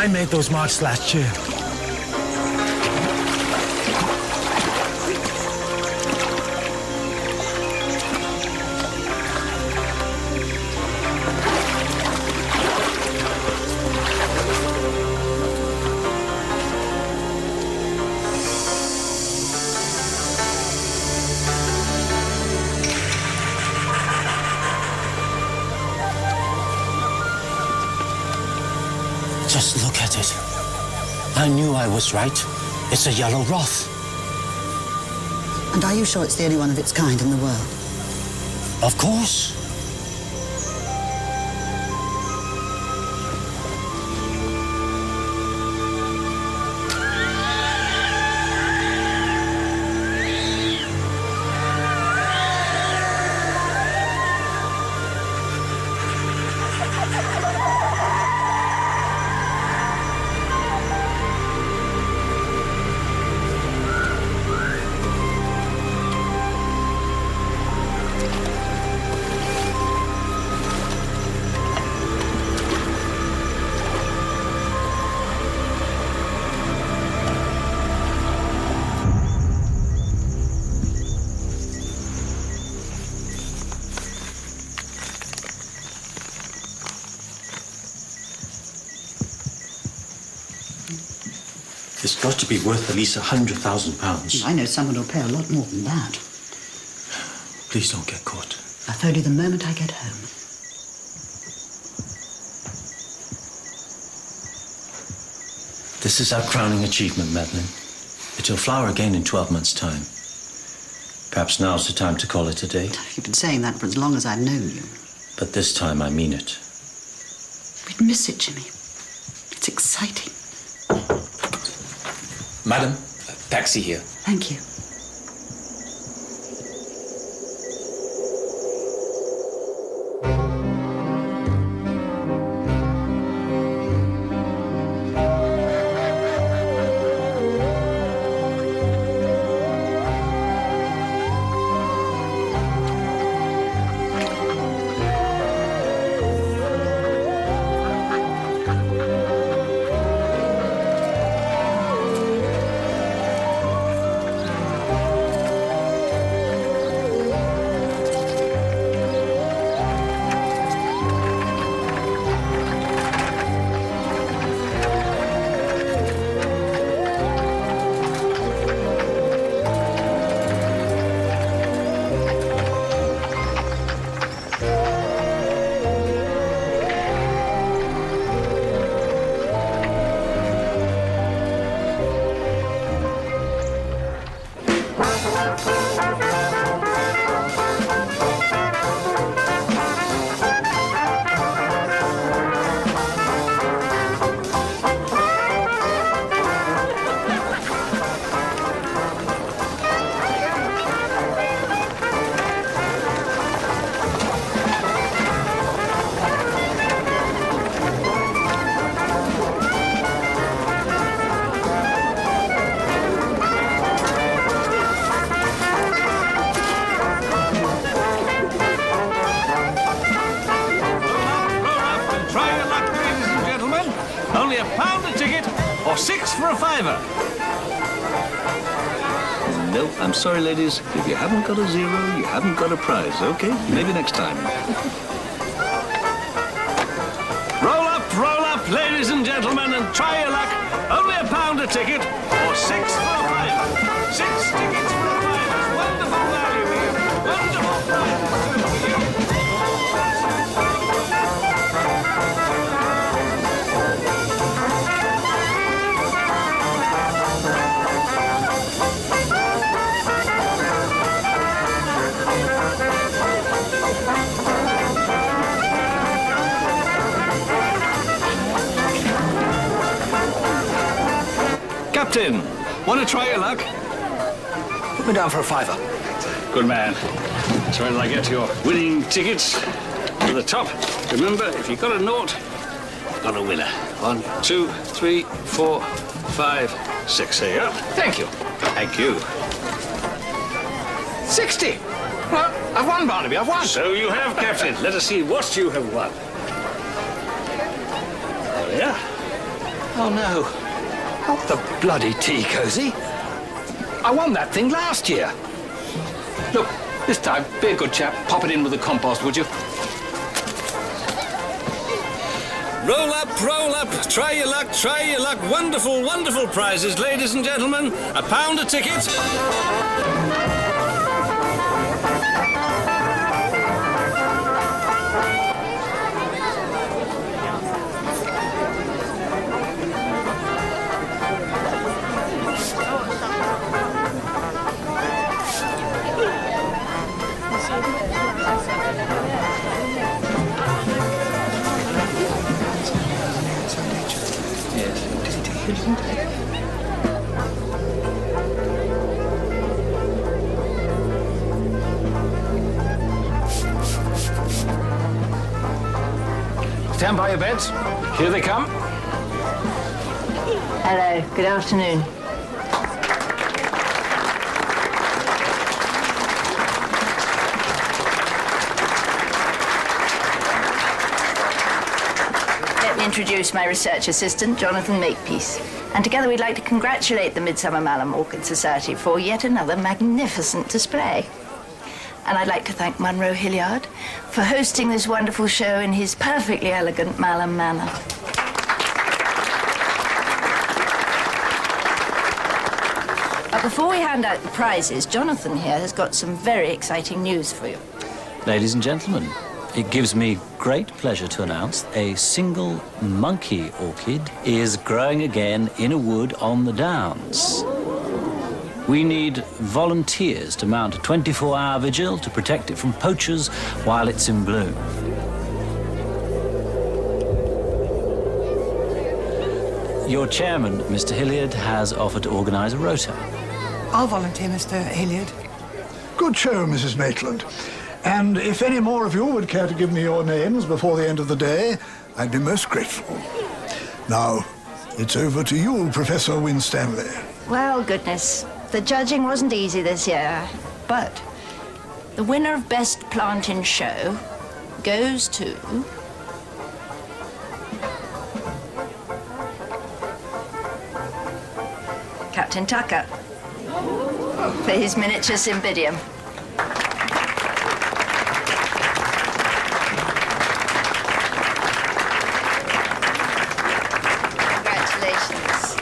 I made those marks last year. Just look at it. I knew I was right. It's a yellow Roth. And are you sure it's the only one of its kind in the world? Of course. It's got to be worth at least £100,000. I know someone will pay a lot more than that. Please don't get caught. I'll phone you the moment I get home. This is our crowning achievement, Madeline. It'll flower again in 12 months' time. Perhaps now's the time to call it a day. You've been saying that for as long as I've known you. But this time I mean it. We'd miss it, Jimmy. It's exciting. Madam, taxi here. Thank you. Or 6 for a fiver. No, I'm sorry, ladies. If you haven't got a zero, you haven't got a prize, okay? Maybe next time. Roll up, ladies and gentlemen, and try your luck. Only £1 a ticket, or 6 for a fiver. 6 tickets for a fiver. Wonderful value here. Wonderful prize. Captain, want to try your luck? Put me down for a fiver. Good man. So when I get your winning tickets to the top, remember, if you got a nought, you've got a winner. 1, 2, 3, 4, 5, 6. Here you are. Thank you. Thank you. 60. Well, I've won, Barnaby, I've won. So you have, Captain. Let us see what you have won. There we are. Oh, no. Not the bloody tea cosy. I won that thing last year. Look, this time, be a good chap. Pop it in with the compost, would you? Roll up, try your luck, try your luck. Wonderful, wonderful prizes, ladies and gentlemen. £1 a ticket. Stand by your beds. Here they come. Hello, good afternoon. Let me introduce my research assistant, Jonathan Makepeace. And together we'd like to congratulate the Midsomer Murders Orchid Society for yet another magnificent display. And I'd like to thank Munro Hilliard for hosting this wonderful show in his perfectly elegant Malham manner. But before we hand out the prizes, Jonathan here has got some very exciting news for you. Ladies and gentlemen, it gives me great pleasure to announce a single monkey orchid is growing again in a wood on the Downs. We need volunteers to mount a 24-hour vigil to protect it from poachers while it's in bloom. Your chairman, Mr. Hilliard, has offered to organise a rota. I'll volunteer, Mr. Hilliard. Good show, Mrs. Maitland. And if any more of you would care to give me your names before the end of the day, I'd be most grateful. Now, it's over to you, Professor Winstanley. Well, goodness, the judging wasn't easy this year, but the winner of Best Plant in Show goes to... Captain Tucker for his miniature cymbidium. Congratulations.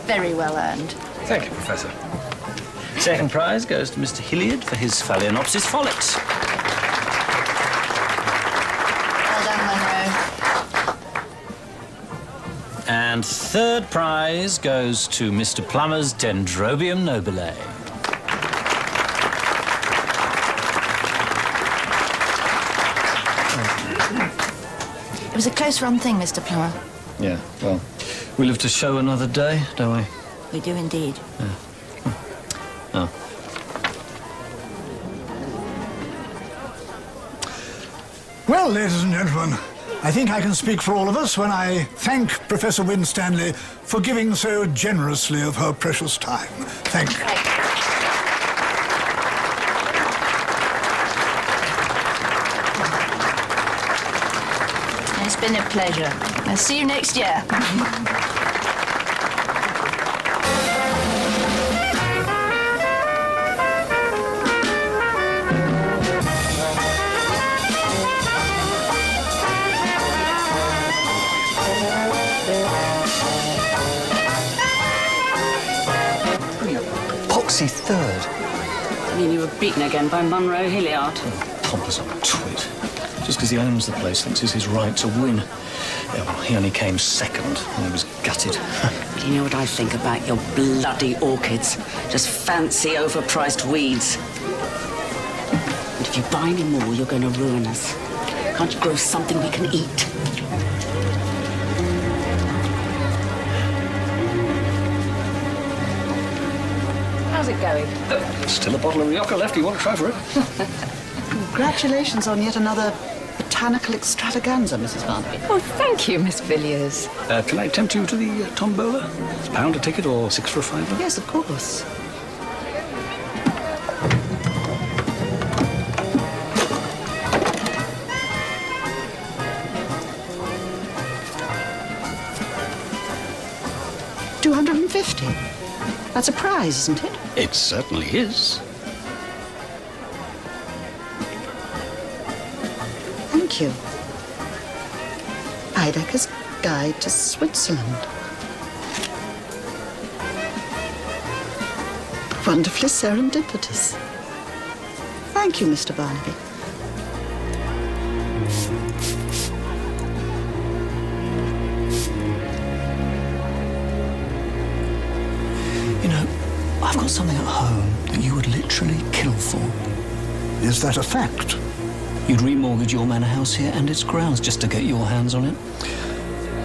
Very well earned. Thank you, Professor. Second prize goes to Mr. Hilliard for his Phalaenopsis follets. Well done, Munro. And third prize goes to Mr. Plummer's Dendrobium nobile. It was a close-run thing, Mr. Plummer. Yeah, well, we live to show another day, don't we? We do indeed. Oh. Well, ladies and gentlemen, I think I can speak for all of us when I thank Professor Winstanley for giving so generously of her precious time. Thank you. It's been a pleasure. I'll see you next year. Poxy third. I mean, you were beaten again by Munro Hilliard. Pompous old twit. Just because he owns the place thinks it's his right to win. Yeah, well, he only came second and he was gutted. But you know what I think about your bloody orchids? Just fancy overpriced weeds. And if you buy any more, you're going to ruin us. Can't you grow something we can eat? How's it going? Still a bottle of Rioja left. You want to try for it? Congratulations on yet another botanical extravaganza, Mrs. Barnaby. Oh, thank you, Miss Villiers. Can I tempt you to the tombola? £1 a ticket or 6 for a fiver? Yes, of course. 250. That's a prize, isn't it? It certainly is. Thank you. Baedeker's Guide to Switzerland. Wonderfully serendipitous. Thank you, Mr. Barnaby. You know, I've got something at home that you would literally kill for. Is that a fact? You'd remortgage your manor house here and its grounds just to get your hands on it?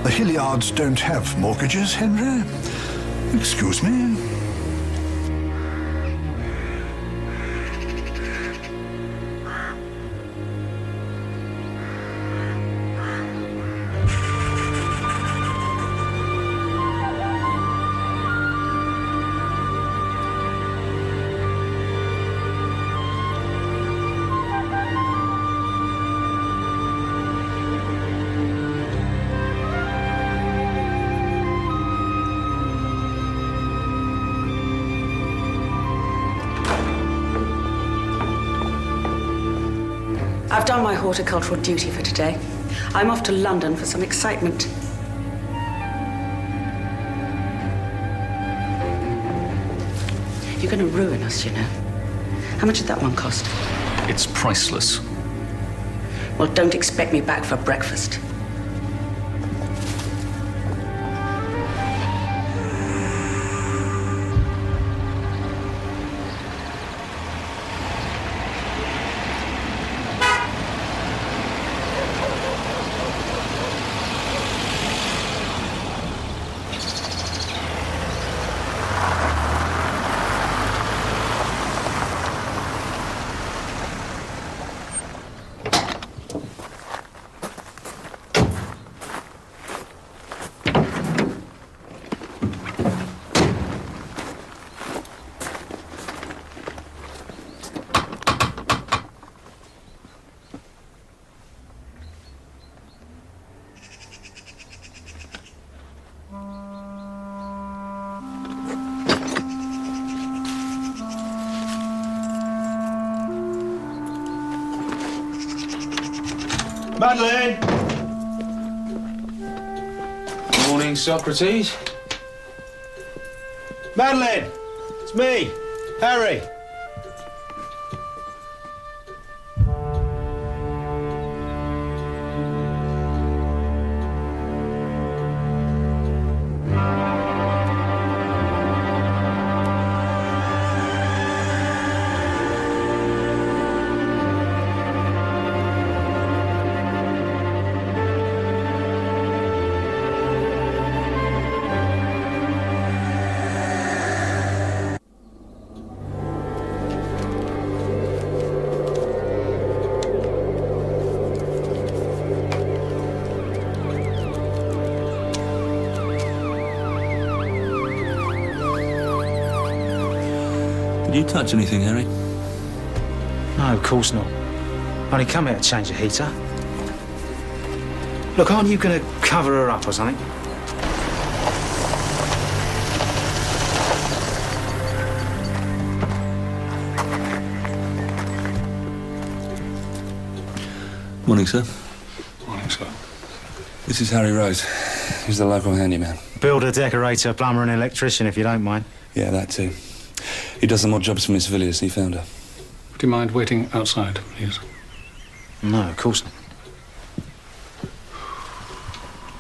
The Hilliards don't have mortgages, Henry. Excuse me. I've done my horticultural duty for today. I'm off to London for some excitement. You're going to ruin us, you know. How much did that one cost? It's priceless. Well, don't expect me back for breakfast. Madeleine! Morning, Socrates. Madeleine! It's me, Harry. Did you touch anything, Harry? No, of course not. Only come here to change the heater. Look, aren't you going to cover her up or something? Morning, sir. Morning, sir. This is Harry Rose. He's the local handyman. Builder, decorator, plumber and electrician, if you don't mind. Yeah, that too. He does some odd jobs for Miss Villiers. He found her. Would you mind waiting outside, please? No, of course not.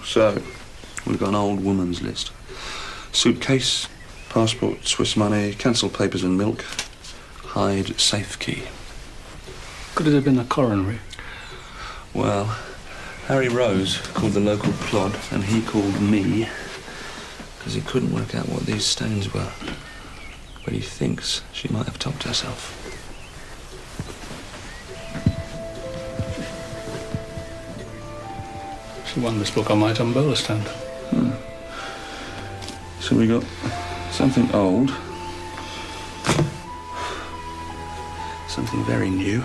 So, we've got an old woman's list. Suitcase, passport, Swiss money, cancelled papers and milk, Hyde safe key. Could it have been a coronary? Well, Harry Rose called the local plod, and he called me because he couldn't work out what these stones were. But he thinks she might have topped herself. She won this book on my umbrella stand. So we got something old, something very new,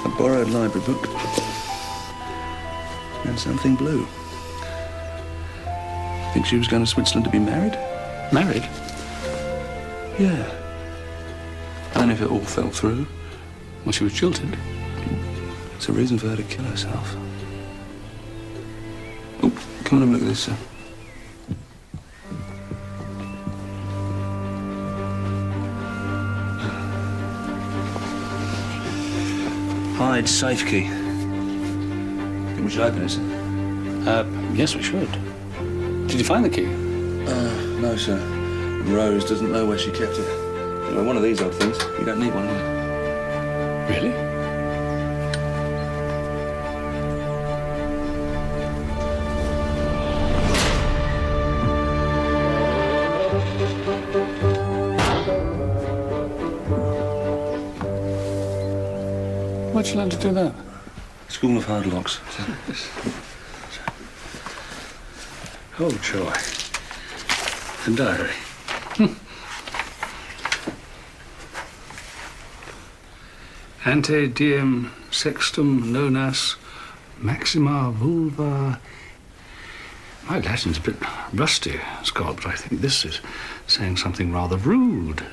a borrowed library book, and something blue. Think she was going to Switzerland to be married? Married? Yeah. And if it all fell through? Well, she was jilted. It's a reason for her to kill herself. Oh, come and have a look at this, sir. Hyde safe key. Think we should open it, sir? Yes, we should. Did you find the key? No, sir. Rose doesn't know where she kept it. Anyway, one of these old things. You don't need one, do you? Really? Why'd you learn to do that? School of Hard Knocks. Oh, joy. A diary. Ante diem sextum nonas maxima vulva. My Latin's a bit rusty, Scott, but I think this is saying something rather rude.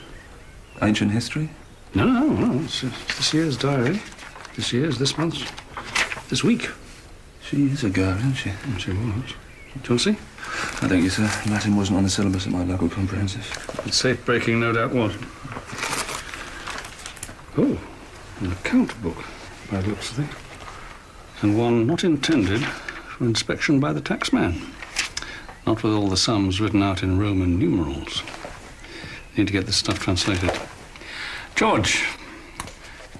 Ancient history? No. It's this year's diary. This month's, this week. She is a girl, isn't she? She was. Do you want to see? I thank you, sir. Latin wasn't on the syllabus at my local comprehensive. It's safe-breaking, no doubt was. Oh, an account book, by the looks of things. And one not intended for inspection by the taxman. Not with all the sums written out in Roman numerals. Need to get this stuff translated. George,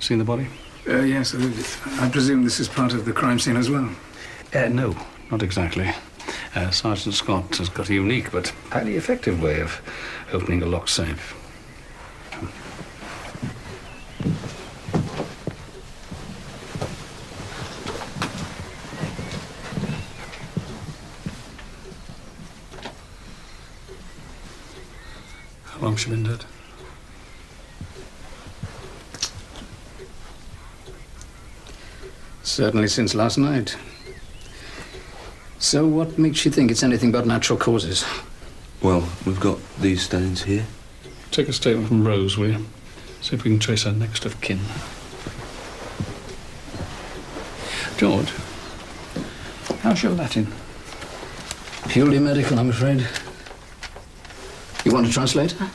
seen the body? Yes, I presume this is part of the crime scene as well. No, not exactly. Sergeant Scott has got a unique but highly effective way of opening a locked safe. How long's she been dead? Certainly since last night. So what makes you think it's anything but natural causes? Well, we've got these stains here. Take a statement from Rose, will you? See if we can trace her next of kin. George, how's your Latin? Purely medical, I'm afraid. You want a translator?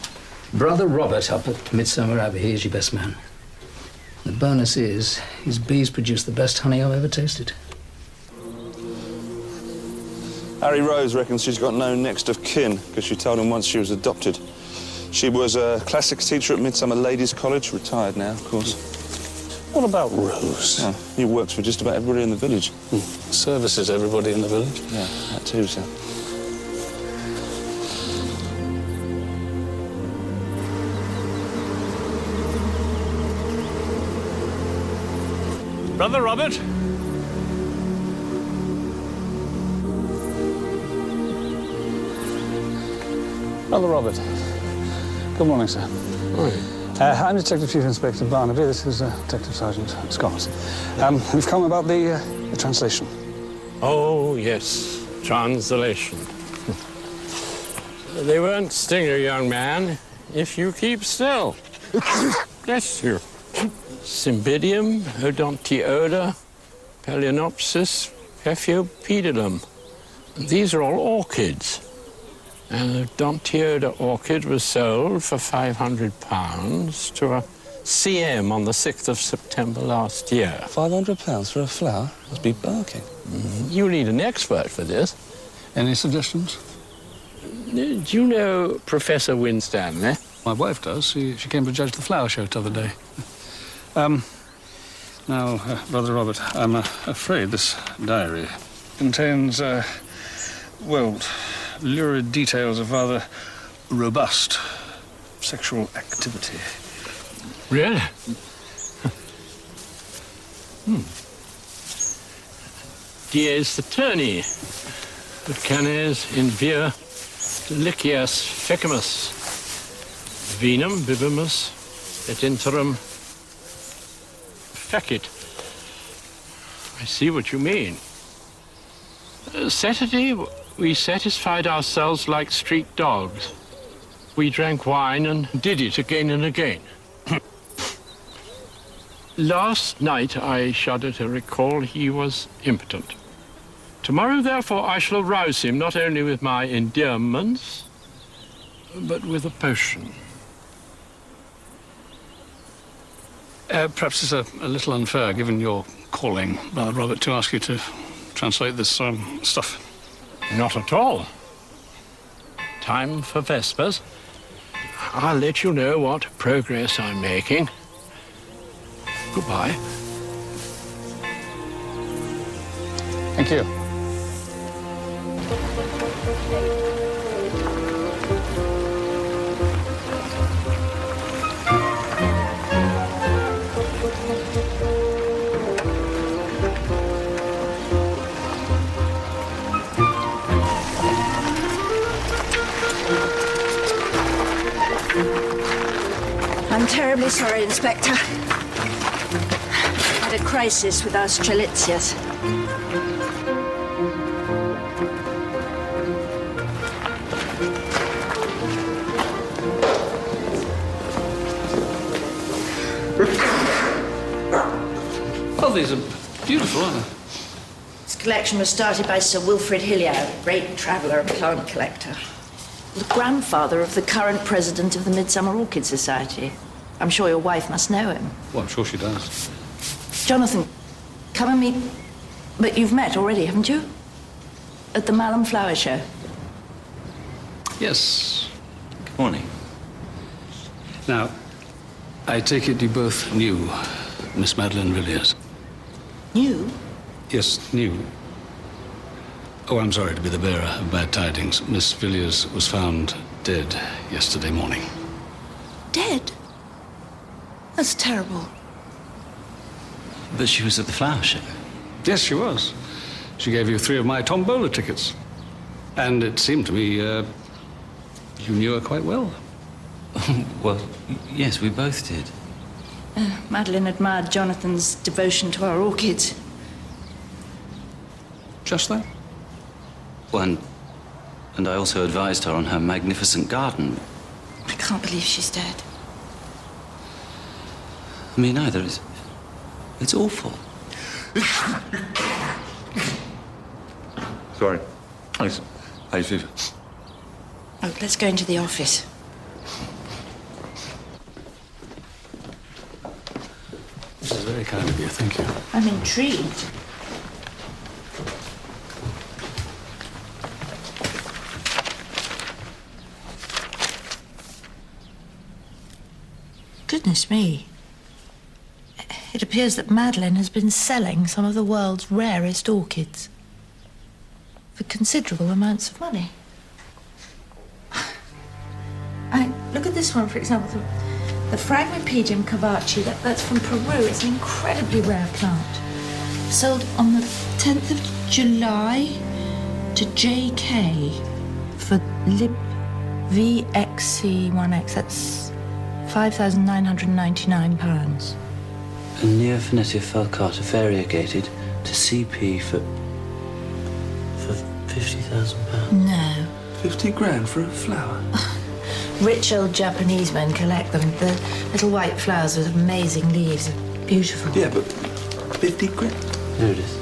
Brother Robert up at Midsomer Abbey, he's your best man. The bonus is, his bees produce the best honey I've ever tasted. Harry Rose reckons she's got no next of kin because she told him once she was adopted. She was a classics teacher at Midsomer Ladies' College, retired now, of course. What about Rose? Oh, he works for just about everybody in the village. Services everybody in the village? Yeah, that too, sir. Brother Robert? Brother Robert. Good morning, sir. Morning. I'm Detective Chief Inspector Barnaby. This is Detective Sergeant Scott. We've come about the translation. Oh, yes. Translation. They won't sting you, young man, if you keep still. Bless you. Cymbidium, Odontioda, Phalaenopsis, Paphiopedilum. These are all orchids. And the Odontioda orchid was sold for £500 to a CM on the 6th of September last year. £500 for a flower? Must be barking. You need an expert for this. Any suggestions? Do you know Professor Winstanley? My wife does. She came to judge the flower show the other day. Now, Brother Robert, I'm afraid this diary contains, well, lurid details of rather robust sexual activity. Really? Dies Saturni, ut canes in via delicias fecimus, vinum bibimus et interim fecit. I see what you mean. Saturday we satisfied ourselves like street dogs. We drank wine and did it again and again. Last night, I shudder to recall, he was impotent. Tomorrow, therefore, I shall rouse him not only with my endearments, but with a potion. Perhaps it's a little unfair, given your calling, Brother Robert, to ask you to translate this stuff. Not at all. Time for Vespers. I'll let you know what progress I'm making. Goodbye. Thank you. I'm terribly sorry, Inspector. Had a crisis with our Strelitsias. Oh, these are beautiful, aren't they? This collection was started by Sir Wilfrid Hilliard, great traveller and plant collector. The grandfather of the current president of the Midsomer Orchid Society. I'm sure your wife must know him. Well, I'm sure she does. Jonathan, come and meet... But you've met already, haven't you? At the Malham Flower Show. Yes. Good morning. Now, I take it you both knew Miss Madeleine Villiers? You? Yes, knew. Oh, I'm sorry to be the bearer of bad tidings. Miss Villiers was found dead yesterday morning. Dead? That's terrible. But she was at the flower show. Yes, she was. She gave you 3 of my tombola tickets. And it seemed to me you knew her quite well. Well, yes, we both did. Madeleine admired Jonathan's devotion to our orchids. Just that? Well, and I also advised her on her magnificent garden. I can't believe she's dead. Me neither. It's awful. Sorry. I see. Oh, let's go into the office. This is very kind of you, thank you. I'm intrigued. Goodness me. It appears that Madeleine has been selling some of the world's rarest orchids for considerable amounts of money. Look at this one, for example, the Phragmipedium cavaci. That's from Peru. It's an incredibly rare plant. Sold on the 10th of July to JK for Lib VXC1X. That's £5,999. A Neophonetia falcata variegated to CP for £50,000. No. 50 grand for a flower? Rich old Japanese men collect them. The little white flowers with amazing leaves are beautiful. Yeah, but 50 grand? Here it is.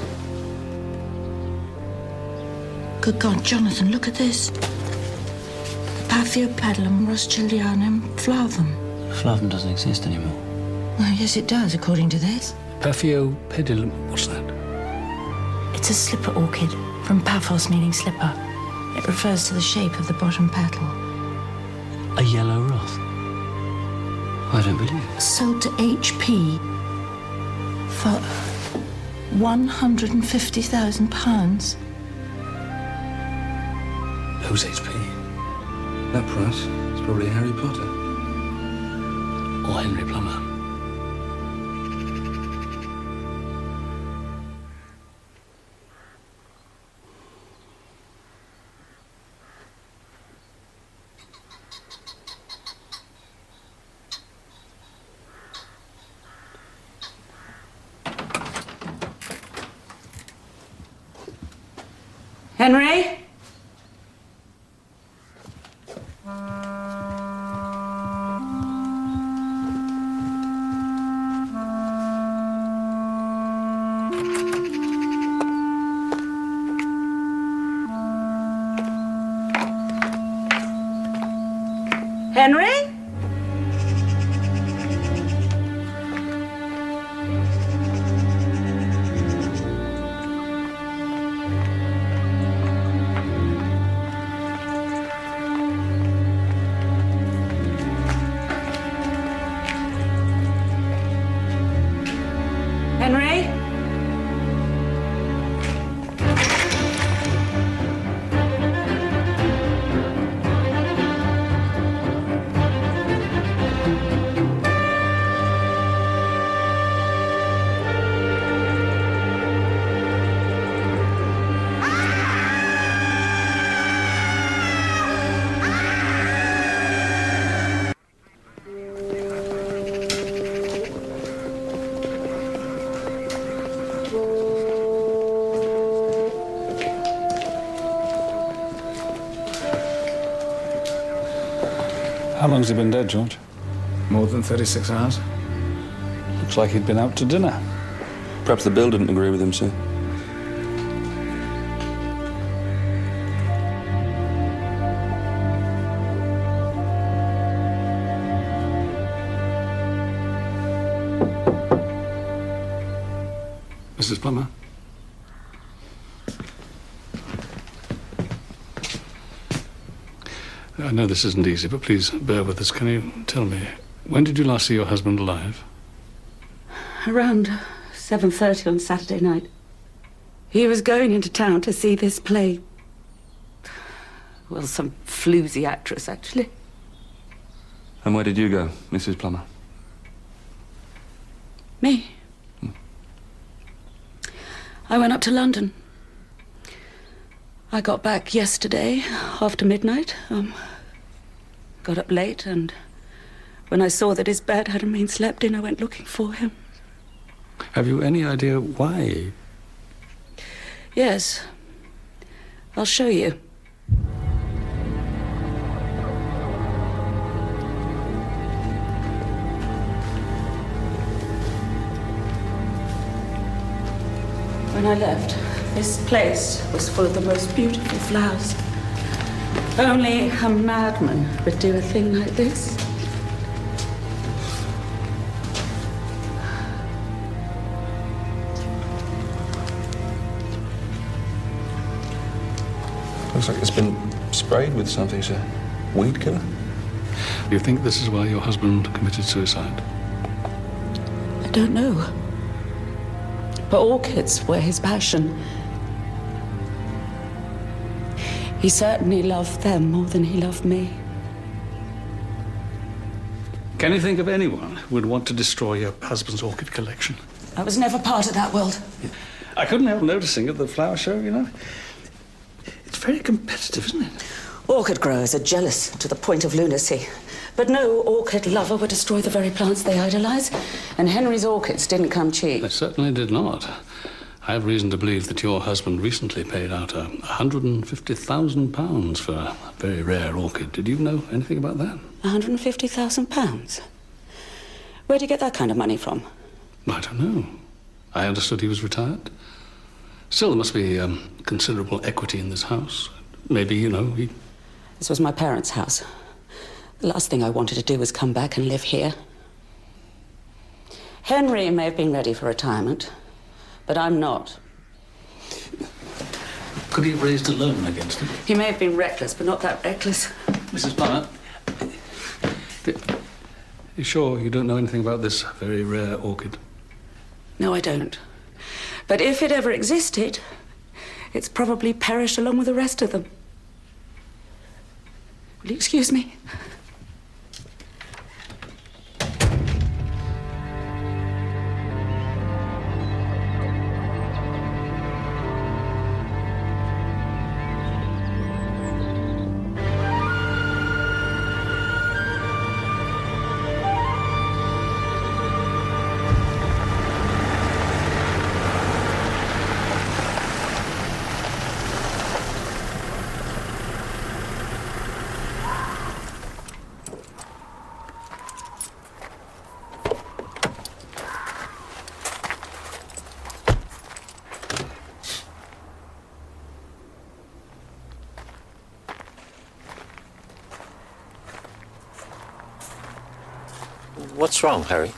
Good God, Jonathan, look at this. Paphiopedilum rothschildianum flavum. Flavum doesn't exist anymore. Well, yes, it does, according to this. Paphiopedilum, what's that? It's a slipper orchid, from paphos meaning slipper. It refers to the shape of the bottom petal. A yellow roth? I don't believe it. Sold to HP for £150,000. Who's HP? That price is probably Harry Potter. Or Henry Plummer. Henry? Henry? Henry? How long's he been dead, George? More than 36 hours. Looks like he'd been out to dinner. Perhaps the bill didn't agree with him, sir. Mrs. Plummer? I know this isn't easy, but please bear with us. Can you tell me, when did you last see your husband alive? Around 7:30 on Saturday night. He was going into town to see this play. Well, some floozy actress, actually. And where did you go, Mrs. Plummer? Me? I went up to London. I got back yesterday after midnight. Got up late, and when I saw that his bed hadn't been slept in, I went looking for him. Have you any idea why? Yes. I'll show you. When I left, this place was full of the most beautiful flowers. Only a madman would do a thing like this. Looks like it's been sprayed with something, sir. Weed killer? Do you think this is why your husband committed suicide? I don't know. But orchids were his passion. He certainly loved them more than he loved me. Can you think of anyone who would want to destroy your husband's orchid collection? I was never part of that world. I couldn't help noticing at the flower show, you know. It's very competitive, isn't it? Orchid growers are jealous to the point of lunacy. But no orchid lover would destroy the very plants they idolize. And Henry's orchids didn't come cheap. They certainly did not. I have reason to believe that your husband recently paid out £150,000 for a very rare orchid. Did you know anything about that? £150,000? Where'd you get that kind of money from? I don't know. I understood he was retired. Still, there must be considerable equity in this house. Maybe, you know, he... This was my parents' house. The last thing I wanted to do was come back and live here. Henry may have been ready for retirement, but I'm not. Could he have raised a loan against him? He may have been reckless, but not that reckless. Mrs. Plummer, you sure you don't know anything about this very rare orchid? No, I don't. But if it ever existed, it's probably perished along with the rest of them. Will you excuse me? What's wrong, Harry?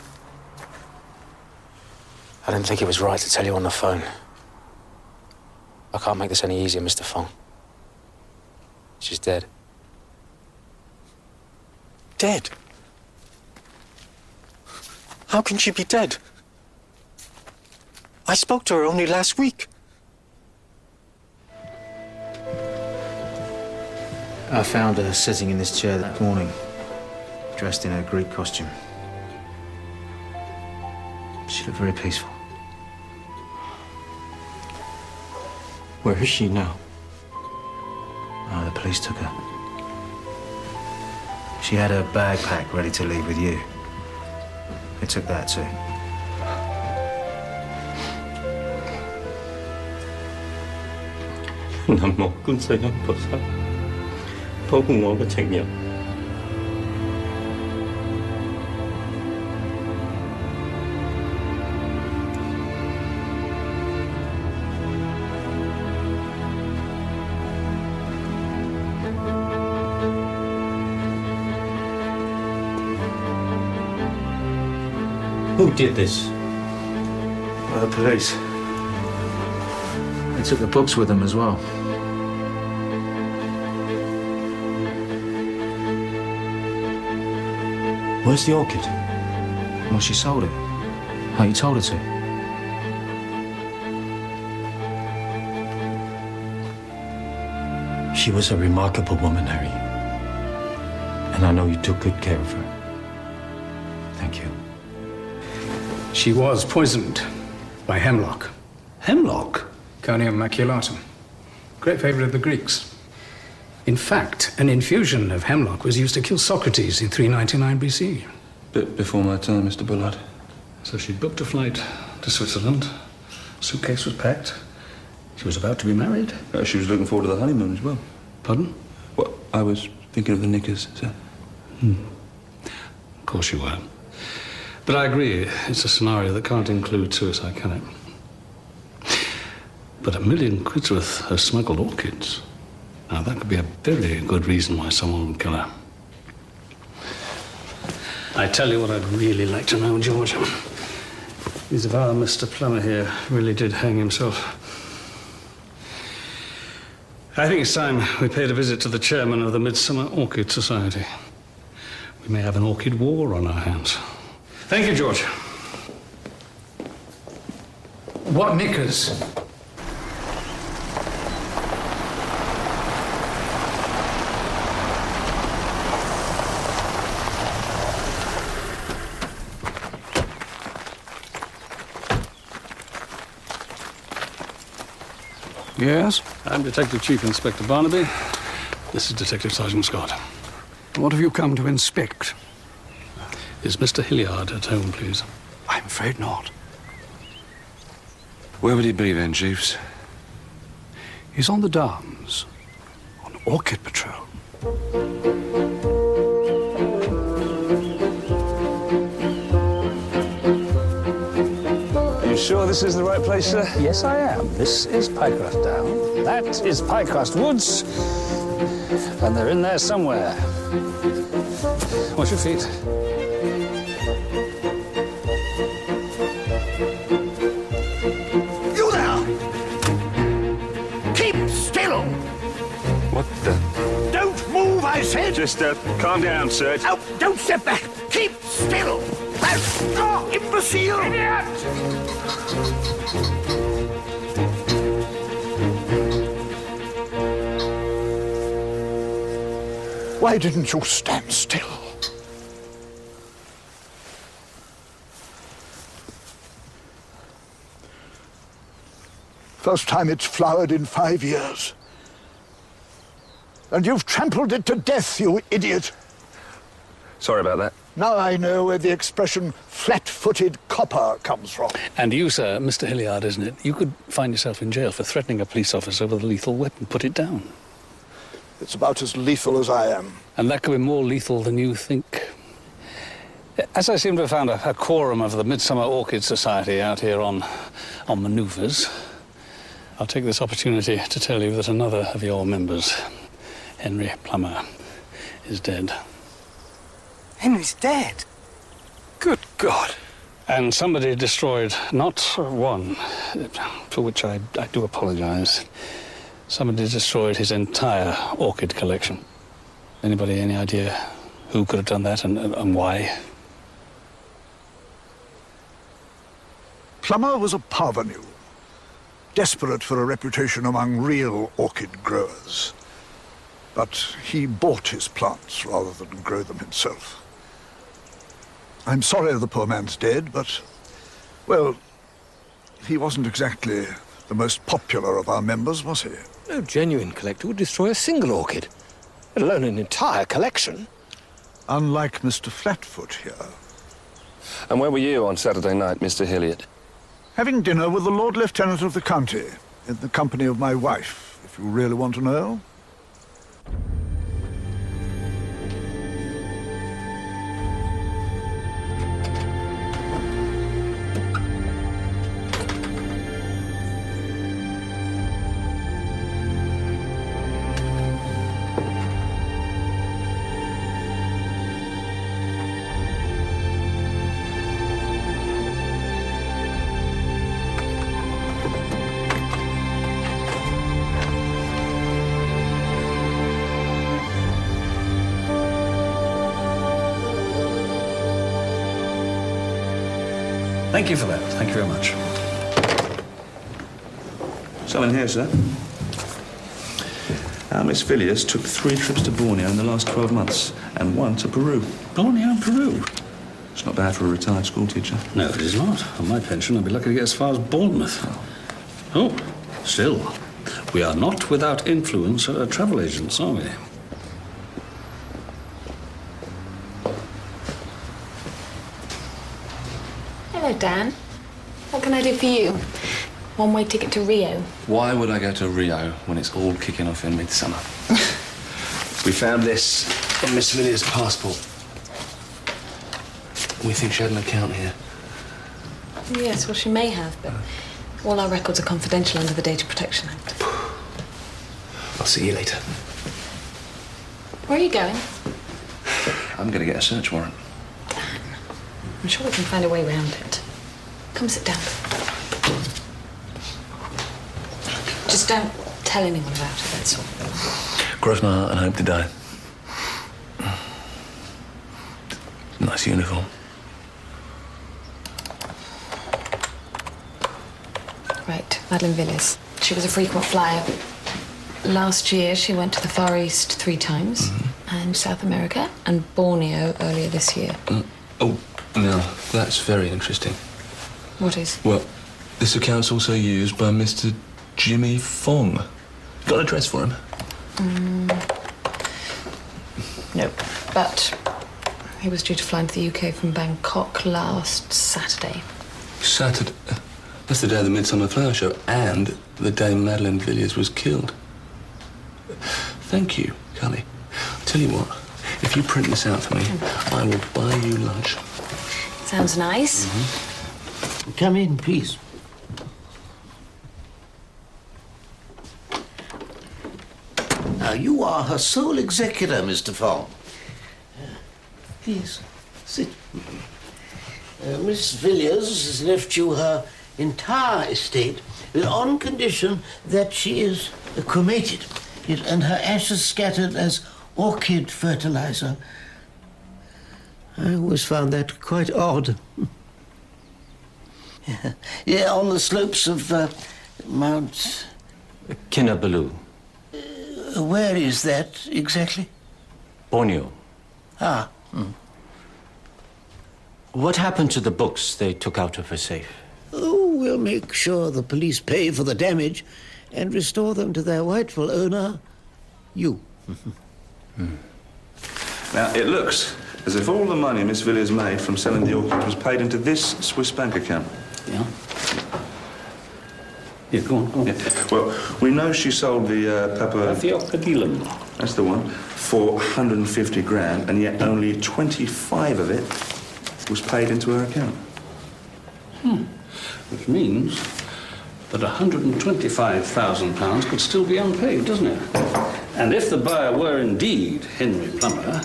I didn't think it was right to tell you on the phone. I can't make this any easier, Mr. Fong. She's dead. Dead? How can she be dead? I spoke to her only last week. I found her sitting in this chair that morning, dressed in her Greek costume. She looked very peaceful. Where is she now? Oh, the police took her. She had her bag packed, ready to leave with you. They took that too. Nằm một cuốn sợi gấm bớt sắc, phố cùng ngõ có trách nhiệm. Who did this? Well, the police. They took the books with them as well. Where's the orchid? Well, she sold it. How you told her to. She was a remarkable woman, Harry. And I know you took good care of her. Thank you. She was poisoned by hemlock. Hemlock? Carnium maculatum. Great favorite of the Greeks. In fact, an infusion of hemlock was used to kill Socrates in 399 BC. Bit before my time, Mr. Bullard. So she'd booked a flight to Switzerland. Suitcase was packed. She was about to be married. She was looking forward to the honeymoon as well. Pardon? Well, I was thinking of the knickers, sir. Of course you were. But I agree, it's a scenario that can't include suicide, can it? But £1 million worth of smuggled orchids. Now, that could be a very good reason why someone would kill her. I tell you what I'd really like to know, George, is if our Mr. Plummer here really did hang himself. I think it's time we paid a visit to the chairman of the Midsomer Orchid Society. We may have an orchid war on our hands. Thank you, George. What knickers? Yes? I'm Detective Chief Inspector Barnaby. This is Detective Sergeant Scott. What have you come to inspect? Is Mr. Hilliard at home, please? I'm afraid not. Where would he be then, Jeeves? He's on the Downs, on orchid patrol. Are you sure this is the right place, sir? Yes, I am. This is Pycroft Down. That is Pycroft Woods. And they're in there somewhere. Watch your feet. You there! Keep still! What the? Don't move, I said! Just, calm down, sir. Oh, don't step back! Keep still! Oh, imbecile! Idiot! Why didn't you stand still? First time it's flowered in 5 years. And you've trampled it to death, you idiot. Sorry about that. Now I know where the expression flat-footed copper comes from. And you, sir, Mr. Hilliard, isn't it? You could find yourself in jail for threatening a police officer with a lethal weapon. Put it down. It's about as lethal as I am. And that could be more lethal than you think. As I seem to have found a quorum of the Midsomer Orchid Society out here on manoeuvres, I'll take this opportunity to tell you that another of your members, Henry Plummer, is dead. Henry's dead? Good God. And somebody destroyed not one, for which I do apologize. Somebody destroyed his entire orchid collection. Anybody any idea who could have done that and why? Plummer was a parvenu, desperate for a reputation among real orchid growers. But he bought his plants rather than grow them himself. I'm sorry the poor man's dead, but, well, he wasn't exactly the most popular of our members, was he? No genuine collector would destroy a single orchid, let alone an entire collection. Unlike Mr. Flatfoot here. And where were you on Saturday night, Mr. Hilliard? Having dinner with the Lord Lieutenant of the county, in the company of my wife, if you really want to know. Thank you for that. Thank you very much. Something here, sir. Miss Villiers took 3 trips to Borneo in the last 12 months, and 1 to Peru. Borneo and Peru? It's not bad for a retired school teacher. No, it is not. On my pension, I'd be lucky to get as far as Bournemouth. Oh, still, we are not without influence travel agents, are we? Hello, Dan. What can I do for you? One-way ticket to Rio. Why would I go to Rio when it's all kicking off in Midsomer? We found this on Miss Villiers' passport. We think she had an account here. Yes, well, she may have, but all our records are confidential under the Data Protection Act. I'll see you later. Where are you going? I'm going to get a search warrant. I'm sure we can find a way around it. Come sit down. Just don't tell anyone about it, that's all. Cross my heart and hope to die. Nice uniform. Right, Madeline Villiers. She was a frequent flyer. Last year, she went to the Far East 3 times, and South America, and Borneo earlier this year. Oh, now, that's very interesting. What is? Well, this account's also used by Mr. Jimmy Fong. Got an address for him? Nope. But he was due to fly into the UK from Bangkok last Saturday. Saturday? That's the day of the Midsummer Flower Show and the day Madeline Villiers was killed. Thank you, Cully. I'll tell you what, if you print this out for me, I will buy you lunch. Sounds nice. Come in, please. Now, you are her sole executor, Mr. Fong. Please, sit. Miss Villiers has left you her entire estate on condition that she is cremated and her ashes scattered as orchid fertilizer. I always found that quite odd. Yeah, on the slopes of Mount... Kinabalu. Where is that exactly? Borneo. Ah. What happened to the books they took out of her safe? Oh, we'll make sure the police pay for the damage and restore them to their rightful owner, you. Now, it looks as if all the money Miss Villiers made from selling the orchid was paid into this Swiss bank account. Yeah? Yeah, go on, go on. Yeah. Well, we know she sold the Paphiopedilum. That's the one, for 150 grand, and yet only 25 of it was paid into her account. Which means that £125,000 could still be unpaid, doesn't it? And if the buyer were indeed Henry Plummer,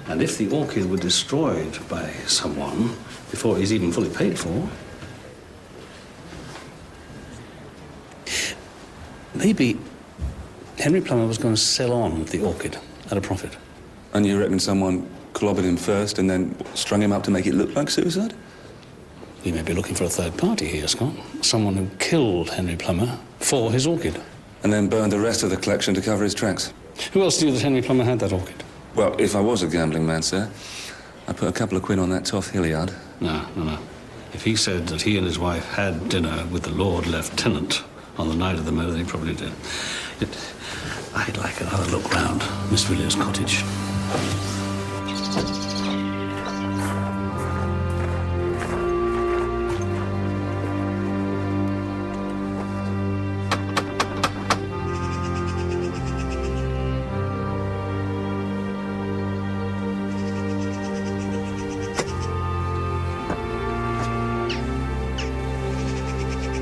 And if the orchid were destroyed by someone before he's even fully paid for, maybe Henry Plummer was going to sell on the orchid at a profit. And you reckon someone clobbered him first and then strung him up to make it look like suicide? He may be looking for a third party here, Scott. Someone who killed Henry Plummer for his orchid. And then burned the rest of the collection to cover his tracks. Who else knew that Henry Plummer had that orchid? Well, if I was a gambling man, sir, I'd put a couple of quid on that Toff Hilliard. No. If he said that he and his wife had dinner with the Lord Lieutenant on the night of the murder, he probably did. I'd like another look round Miss Villiers' cottage.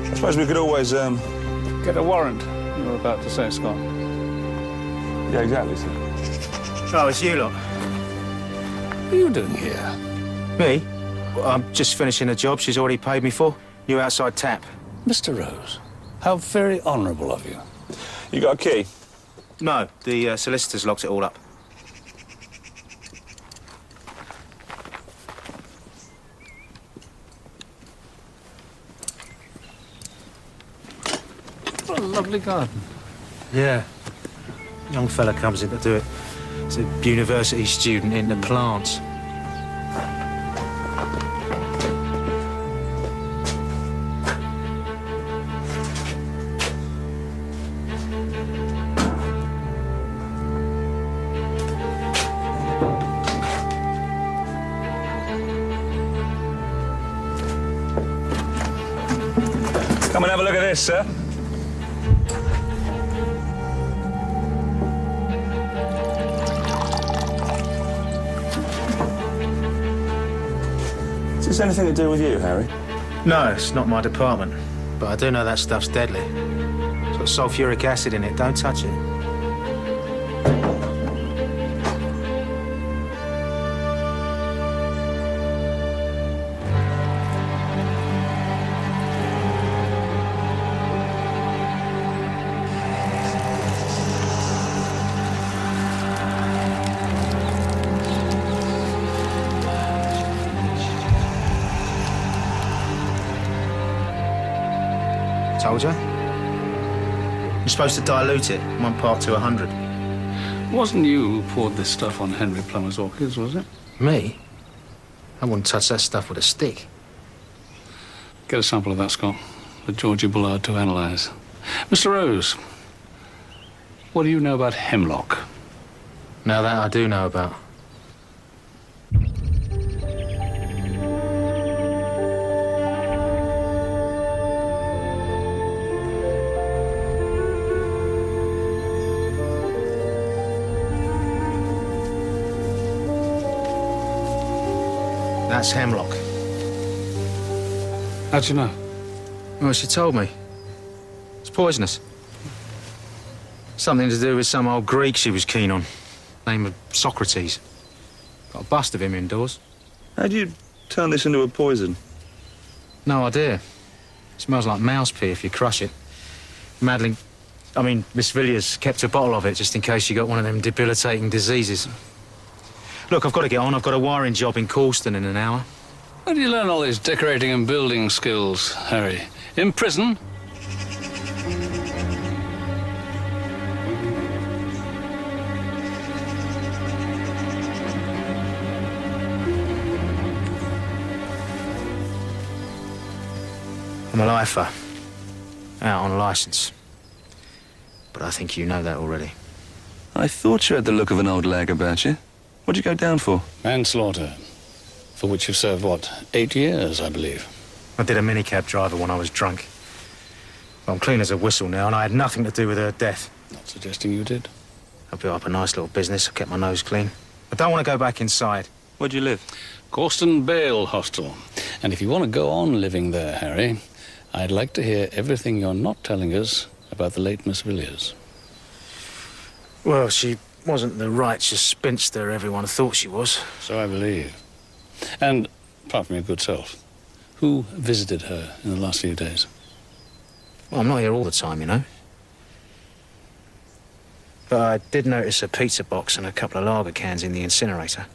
I suppose we could always, Get a warrant, you were about to say, Scott. Yeah, exactly, sir. Oh, it's you lot. What are you doing here? Me? Well, I'm just finishing a job she's already paid me for. New outside tap. Mr. Rose, how very honourable of you. You got a key? No, the solicitors locked it all up. What a lovely garden. Yeah. Young fella comes in to do it. He's a university student into plants. Come and have a look at this, sir. Is this anything to do with you, Harry? No, it's not my department. But I do know that stuff's deadly. It's got sulfuric acid in it. Don't touch it. Told you. You're supposed to dilute it, 1 part to 100. Wasn't you who poured this stuff on Henry Plummer's orchids, was it? Me? I wouldn't touch that stuff with a stick. Get a sample of that, Scott, for Georgie Bullard to analyse. Mr. Rose, what do you know about hemlock? Now that I do know about. That's hemlock. How'd you know? Well, she told me. It's poisonous. Something to do with some old Greek she was keen on. Name of Socrates. Got a bust of him indoors. How'd you turn this into a poison? No idea. It smells like mouse pee if you crush it. Miss Villiers kept a bottle of it just in case she got one of them debilitating diseases. Look, I've got to get on. I've got a wiring job in Coulston in an hour. Where do you learn all these decorating and building skills, Harry? In prison? I'm a lifer. Out on licence. But I think you know that already. I thought you had the look of an old lag about you. What'd you go down for? Manslaughter. For which you've served, what, 8 years, I believe? I did a minicab driver when I was drunk. Well, I'm clean as a whistle now, and I had nothing to do with her death. Not suggesting you did. I built up a nice little business. I kept my nose clean. I don't want to go back inside. Where'd you live? Corston Bail Hostel. And if you want to go on living there, Harry, I'd like to hear everything you're not telling us about the late Miss Villiers. Well, she wasn't the righteous spinster everyone thought she was. So I believe. And, apart from your good self, who visited her in the last few days? Well, I'm not here all the time, you know. But I did notice a pizza box and a couple of lager cans in the incinerator.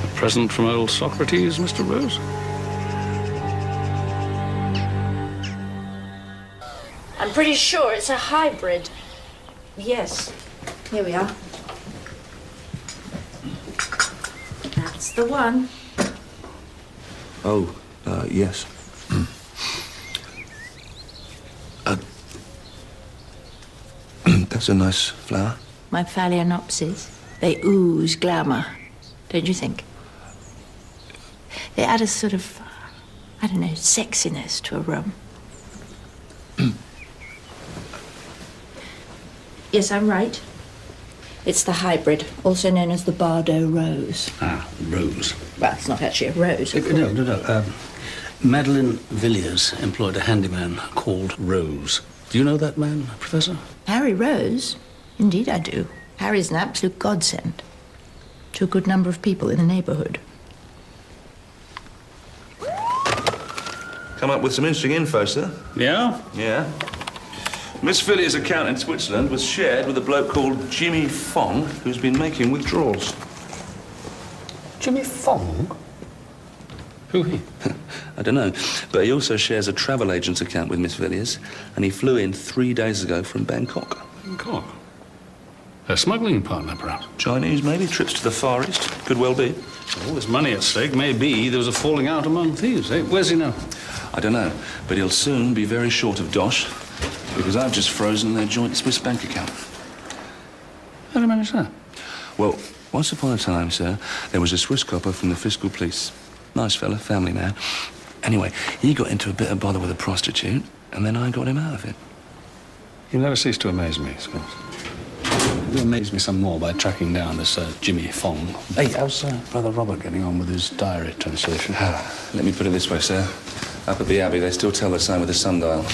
A present from old Socrates, Mr. Rose? I'm pretty sure it's a hybrid. Yes. Here we are. That's the one. Oh, yes. That's a nice flower. My phalaenopsis. They ooze glamour, don't you think? They add a sort of, I don't know, sexiness to a room. Yes, I'm right. It's the hybrid, also known as the Bardo rose. Ah, rose. Well, it's not actually a rose. No. Madeline Villiers employed a handyman called Rose. Do you know that man, Professor? Harry Rose? Indeed I do. Harry's an absolute godsend to a good number of people in the neighbourhood. Come up with some interesting info, sir. Yeah? Yeah. Miss Villiers' account in Switzerland was shared with a bloke called Jimmy Fong, who's been making withdrawals. Jimmy Fong? Who he? I don't know, but he also shares a travel agent's account with Miss Villiers, and he flew in 3 days ago from Bangkok. Bangkok? A smuggling partner, perhaps? Chinese, maybe. Trips to the Far East. Could well be. All this money at stake. Maybe there was a falling out among thieves, eh? Where's he now? I don't know, but he'll soon be very short of dosh, because I've just frozen their joint Swiss bank account. How do you manage that? Well, once upon a time, sir, there was a Swiss copper from the fiscal police. Nice fella, family man. Anyway, he got into a bit of bother with a prostitute, and then I got him out of it. You never cease to amaze me, Scott. You amaze me some more by tracking down this Jimmy Fong. Hey, how's Brother Robert getting on with his diary translation? Let me put it this way, sir. Up at the Abbey, they still tell the sign with the sundial.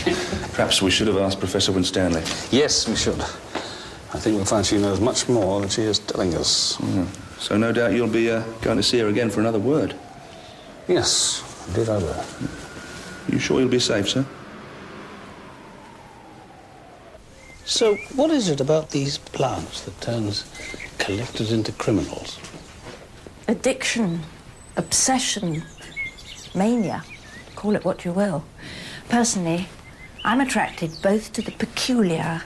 Perhaps we should have asked Professor Winstanley. Yes, we should. I think we'll find she knows much more than she is telling us. So no doubt you'll be going to see her again for another word. Yes, indeed I will. You sure you'll be safe, sir? So, what is it about these plants that turns collectors into criminals? Addiction, obsession, mania, call it what you will. Personally, I'm attracted both to the peculiar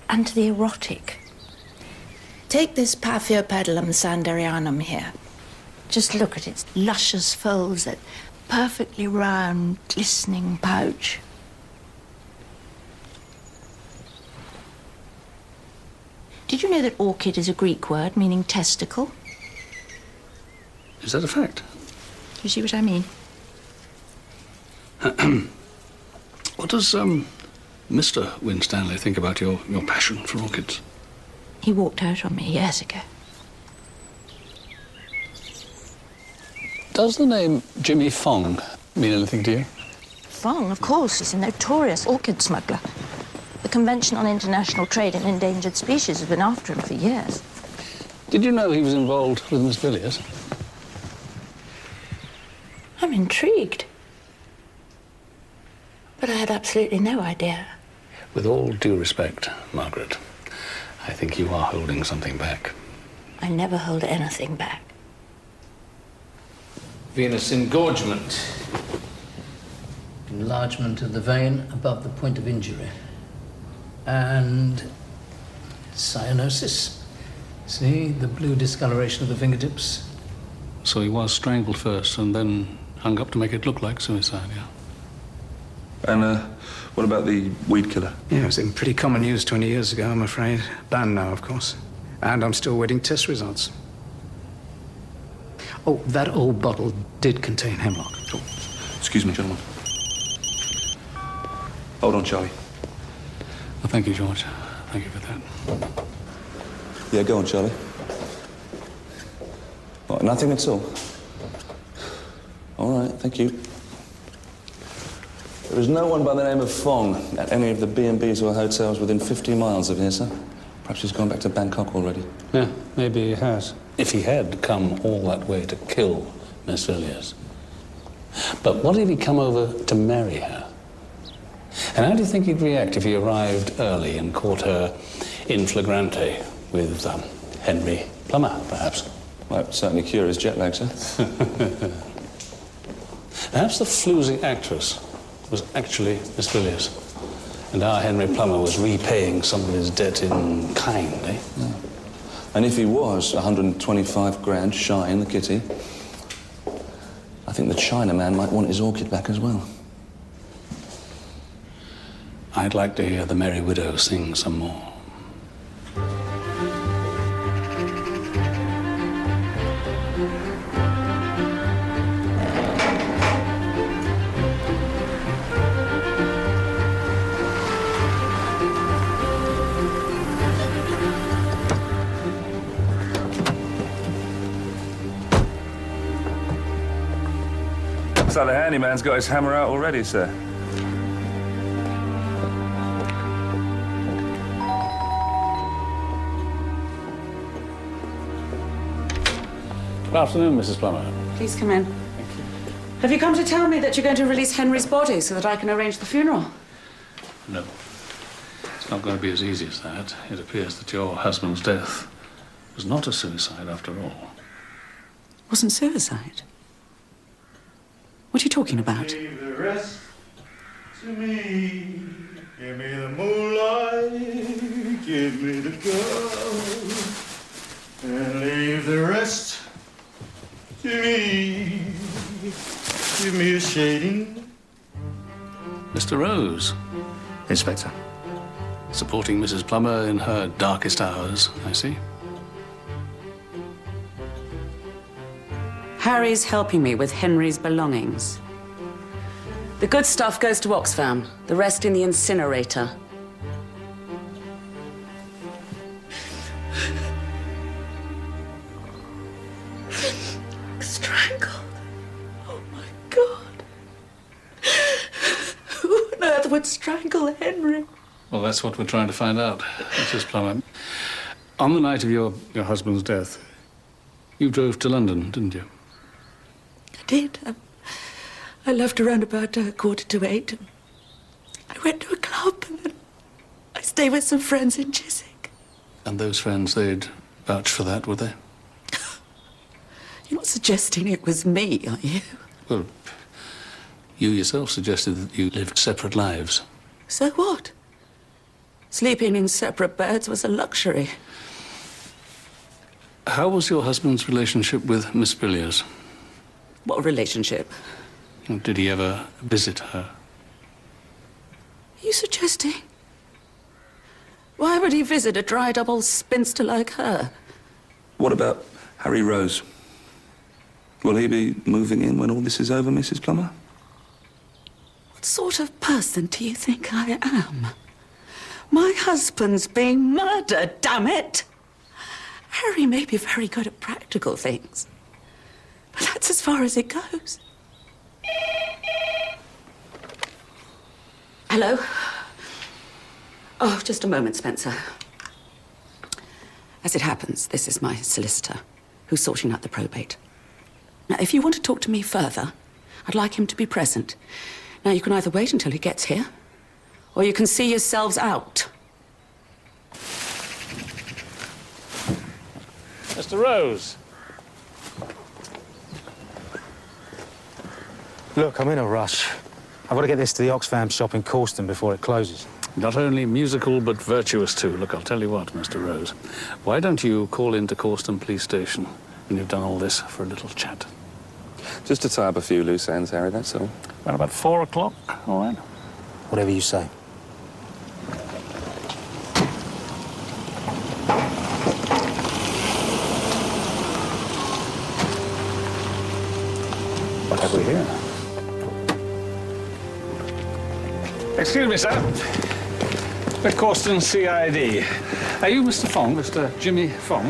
and to the erotic. Take this Paphiopedilum sanderianum here. Just look at its luscious folds, that perfectly round, glistening pouch. Did you know that orchid is a Greek word meaning testicle? Is that a fact? You see what I mean? What does, Mr. Winstanley think about your passion for orchids? He walked out on me years ago. Does the name Jimmy Fong mean anything to you? Fong, of course, he's a notorious orchid smuggler. The Convention on International Trade in Endangered Species has been after him for years. Did you know he was involved with Miss Villiers? I'm intrigued. But I had absolutely no idea. With all due respect, Margaret, I think you are holding something back. I never hold anything back. Venous engorgement. Enlargement of the vein above the point of injury. And cyanosis. See the blue discoloration of the fingertips? So he was strangled first and then hung up to make it look like suicide, yeah? And, what about the weed killer? Yeah, it was in pretty common use 20 years ago, I'm afraid. Banned now, of course. And I'm still waiting test results. Oh, that old bottle did contain hemlock. Oh, excuse me, gentlemen. Hold on, Charlie. Well, thank you, George. Thank you for that. Yeah, go on, Charlie. What, nothing at all? All right, thank you. There is no one by the name of Fong at any of the B&Bs or hotels within 50 miles of here, sir. Perhaps he's gone back to Bangkok already. Yeah, maybe he has. If he had come all that way to kill Miss Villiers. But what if he come over to marry her? And how do you think he'd react if he arrived early and caught her in flagrante with Henry Plummer, perhaps? Might certainly cure his jet lag, sir. Perhaps the floozy actress was actually Miss Villiers, and our Henry Plummer was repaying some of his debt in kind, eh? Yeah. And if he was 125 grand shy in the kitty, I think the Chinaman might want his orchid back as well. I'd like to hear the Merry Widow sing some more. Looks like the handyman's got his hammer out already, sir. Good afternoon, Mrs. Plummer. Please come in. Have you come to tell me that you're going to release Henry's body so that I can arrange the funeral? No. It's not going to be as easy as that. It appears that your husband's death was not a suicide after all. Wasn't suicide? What are you talking about? Leave the rest to me. Give me the moonlight. Give me the girl. And leave the rest to me. Give me a shading. Mr. Rose. Inspector. Supporting Mrs. Plummer in her darkest hours, I see. Harry's helping me with Henry's belongings. The good stuff goes to Oxfam, the rest in the incinerator. Strangled. Oh my God. Who on earth would strangle Henry? Well, that's what we're trying to find out, Mrs. Plummer. On the night of your husband's death, you drove to London, didn't you? I did. I left around about 7:45. I went to a club and then I stayed with some friends in Chiswick. And those friends, they'd vouch for that, would they? You're not suggesting it was me, are you? Well, you yourself suggested that you lived separate lives. So what? Sleeping in separate beds was a luxury. How was your husband's relationship with Miss Villiers? What relationship? Did he ever visit her? Are you suggesting? Why would he visit a dried-up old spinster like her? What about Harry Rose? Will he be moving in when all this is over, Mrs. Plummer? What sort of person do you think I am? My husband's being murdered, damn it! Harry may be very good at practical things, but that's as far as it goes. Hello? Oh, just a moment, Spencer. As it happens, this is my solicitor, who's sorting out the probate. Now, if you want to talk to me further, I'd like him to be present. Now, you can either wait until he gets here, or you can see yourselves out. Mr. Rose. Look, I'm in a rush. I've got to get this to the Oxfam shop in Causton before it closes. Not only musical, but virtuous, too. Look, I'll tell you what, Mr. Rose. Why don't you call into Causton Police Station when you've done all this for a little chat? Just to tie up a few loose ends, Harry, that's all. Around about 4 o'clock, all right? Whatever you say. What have we here? Excuse me, sir. The Causton CID. Are you Mr. Fong, Mr. Jimmy Fong?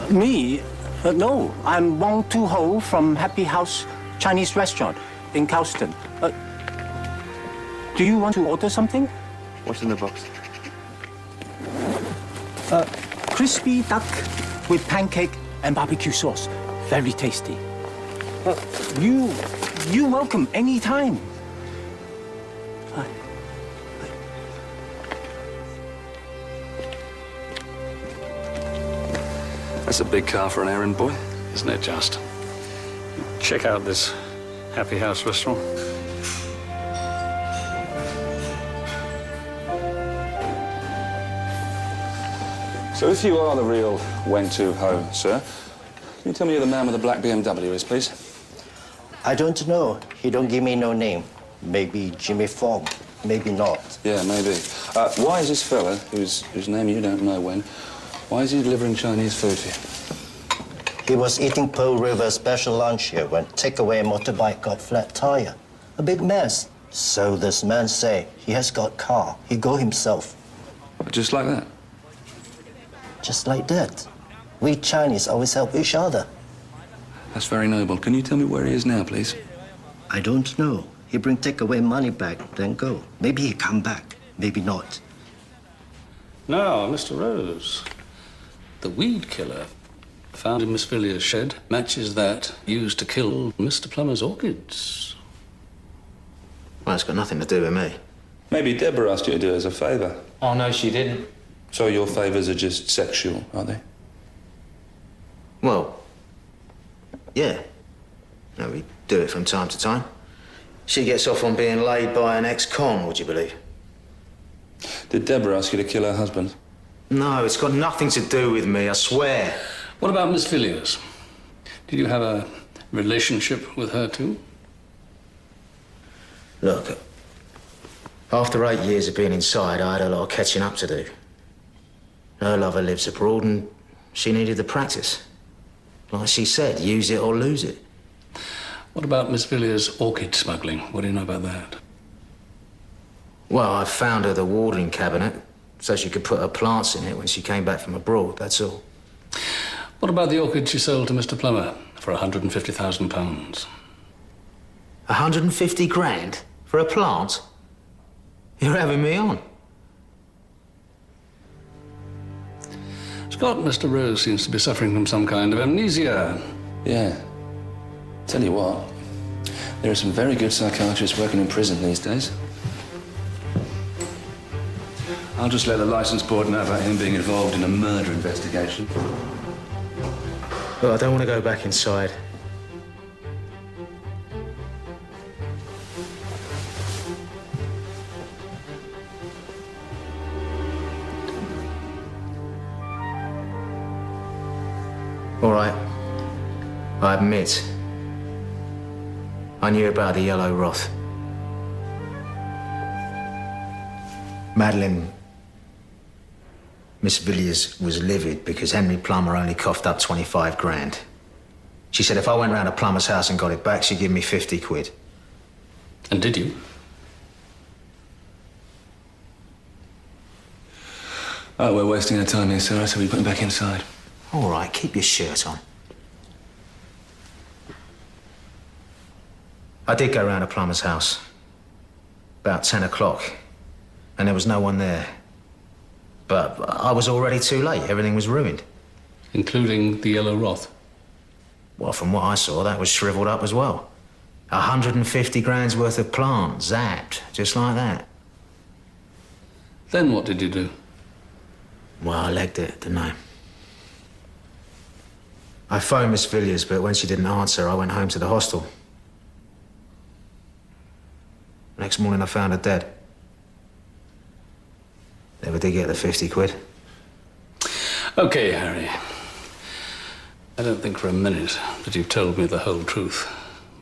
Me? No, I'm Wong Tu Ho from Happy House Chinese Restaurant in Cowston. Do you want to order something? What's in the box? Crispy duck with pancake and barbecue sauce. Very tasty. You're welcome anytime. That's a big car for an errand boy. Isn't it just? Check out this Happy House restaurant. So if you are the real Wen Tu Ho, sir, can you tell me who the man with the black BMW is, please? I don't know. He don't give me no name. Maybe Jimmy Fong, maybe not. Yeah, maybe. Why is this fella, whose name you don't know, Wen, why is he delivering Chinese food to you? He was eating Pearl River special lunch here when takeaway motorbike got flat tire. A big mess. So this man say he has got car. He go himself. Just like that? Just like that. We Chinese always help each other. That's very noble. Can you tell me where he is now, please? I don't know. He bring takeaway money back, then go. Maybe he come back, maybe not. Now, Mr. Rose, the weed killer found in Miss Villiers' shed matches that used to kill Mr. Plummer's orchids. Well, it's got nothing to do with me. Maybe Deborah asked you to do it as a favour. Oh, no, she didn't. So your favours are just sexual, are they? Well, yeah. No, we do it from time to time. She gets off on being laid by an ex-con, would you believe? Did Deborah ask you to kill her husband? No, it's got nothing to do with me, I swear. What about Miss Villiers? Did you have a relationship with her too? Look, after 8 years of being inside, I had a lot of catching up to do. Her lover lives abroad and she needed the practice. Like she said, use it or lose it. What about Miss Villiers' orchid smuggling? What do you know about that? Well, I found her the watering cabinet so she could put her plants in it when she came back from abroad, that's all. What about the orchid she sold to Mr. Plummer for £150,000? 150 grand for a plant? You're having me on. Scott, Mr. Rose seems to be suffering from some kind of amnesia. Yeah. Tell you what, there are some very good psychiatrists working in prison these days. I'll just let the licence board know about him being involved in a murder investigation. Well, I don't want to go back inside. All right. I admit, I knew about the yellow wrath. Madeline, Miss Villiers was livid because Henry Plummer only coughed up 25 grand. She said if I went round to Plummer's house and got it back, she'd give me 50 quid. And did you? Oh, we're wasting our time here, sir, so we put him back inside. All right, keep your shirt on. I did go round to Plummer's house. About 10 o'clock. And there was no one there. But I was already too late. Everything was ruined. Including the yellow wrath? Well, from what I saw, that was shriveled up as well. 150 grand's worth of plant, zapped, just like that. Then what did you do? Well, I legged it, didn't I? I phoned Miss Villiers, but when she didn't answer, I went home to the hostel. Next morning, I found her dead. Never did get the 50 quid. Okay, Harry. I don't think for a minute that you've told me the whole truth.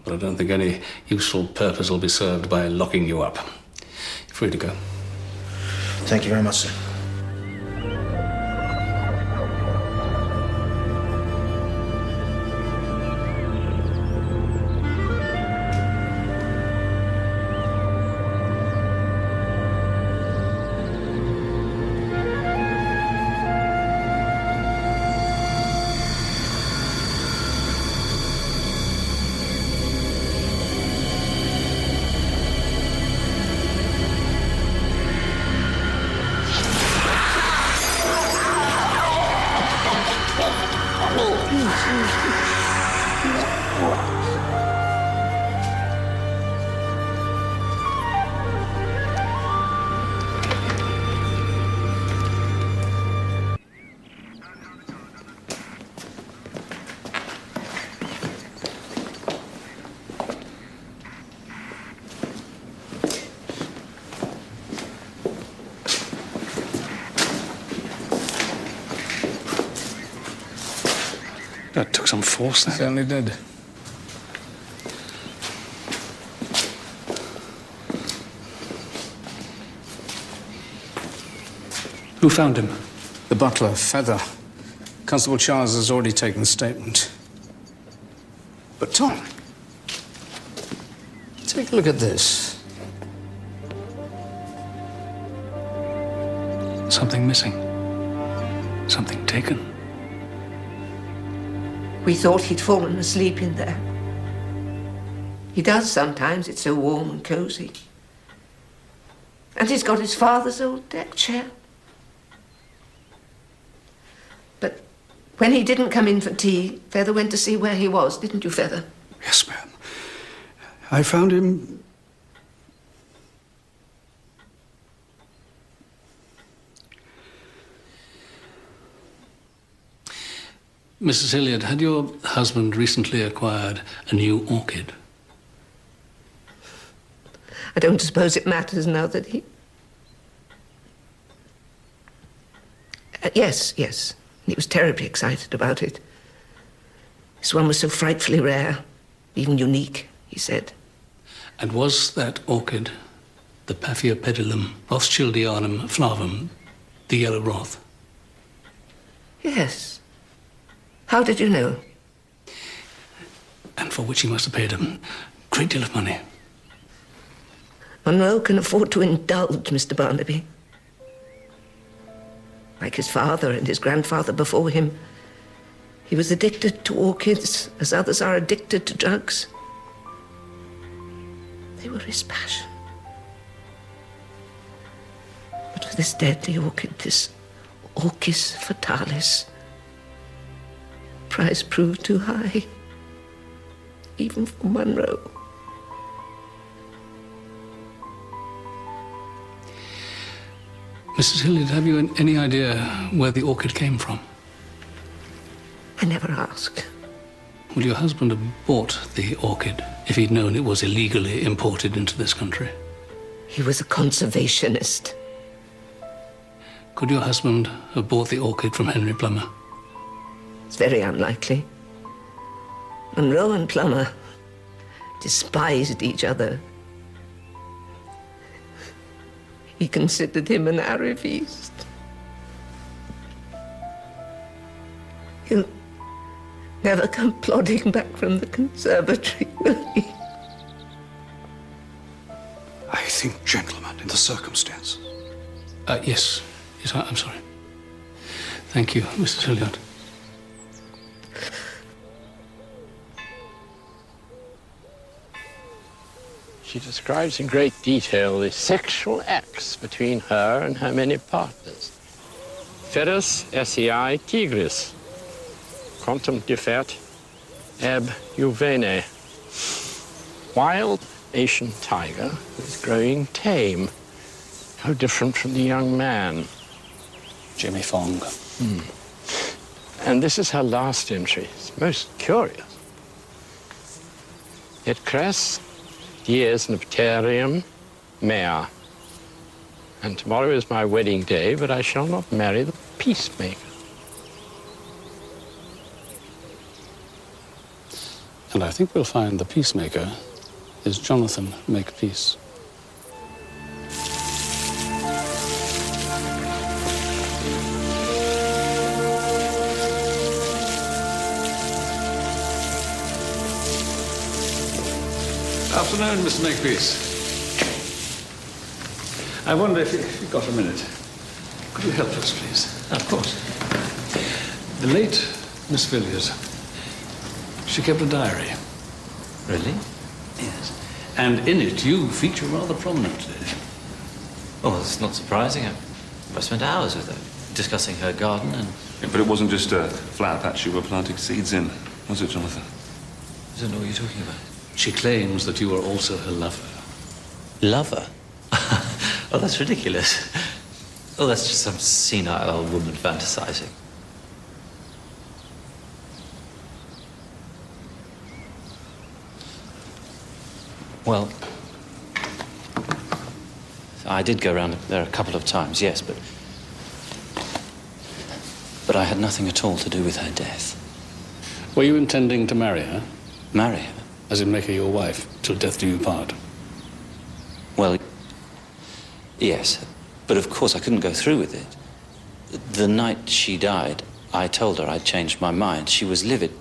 But I don't think any useful purpose will be served by locking you up. You're free to go. Thank you very much, sir. That took some force, then. Certainly did. Who found him? The butler, Feather. Constable Charles has already taken the statement. But Tom, take a look at this. Something missing. Something taken. We thought he'd fallen asleep in there. He does sometimes, it's so warm and cosy. And he's got his father's old deck chair. But when he didn't come in for tea, Feather went to see where he was, didn't you, Feather? Yes, ma'am. I found him... Mrs. Hilliard, had your husband recently acquired a new orchid? I don't suppose it matters now that he... Yes. He was terribly excited about it. This one was so frightfully rare, even unique, he said. And was that orchid the Paphiopedilum Rothschildianum flavum, the yellow wrath? Yes. How did you know? And for which he must have paid a great deal of money. Monroe can afford to indulge, Mr. Barnaby. Like his father and his grandfather before him, he was addicted to orchids as others are addicted to drugs. They were his passion. But for this deadly orchid, this Orchis fatalis, price proved too high, even for Monroe. Mrs. Hilliard, have you any idea where the orchid came from? I never asked. Would your husband have bought the orchid if he'd known it was illegally imported into this country? He was a conservationist. Could your husband have bought the orchid from Henry Plummer? It's very unlikely. Monroe and Plummer despised each other. He considered him an Arivist. He'll never come plodding back from the conservatory, will he? I think, gentlemen, in the circumstance. Yes, I'm sorry. Thank you, Mrs. Hilliard. She describes in great detail the sexual acts between her and her many partners. Feros SEI tigris, quantum differt ab juvene. Wild Asian tiger who is growing tame. How different from the young man. Jimmy Fong. And this is her last entry. It's most curious. Et cres dies nuptiarum mea. And tomorrow is my wedding day, but I shall not marry the peacemaker. And I think we'll find the peacemaker is Jonathan Makepeace. Afternoon, Mr. Makepeace. I wonder if you've got a minute. Could you help us, please? Of course. The late Miss Villiers, she kept a diary. Really? Yes. And in it, you feature rather prominently. Oh, it's not surprising. I spent hours with her, discussing her garden and Yeah, but it wasn't just a flower patch you were planting seeds in, was it, Jonathan? I don't know what you're talking about. She claims that you were also her lover. Lover? Oh, that's ridiculous. Oh, that's just some senile old woman fantasizing. Well, I did go round there a couple of times, yes, but I had nothing at all to do with her death. Were you intending to marry her? Marry her? As in make her your wife, till death do you part? Well, yes, but of course I couldn't go through with it. The night she died, I told her I'd changed my mind. She was livid,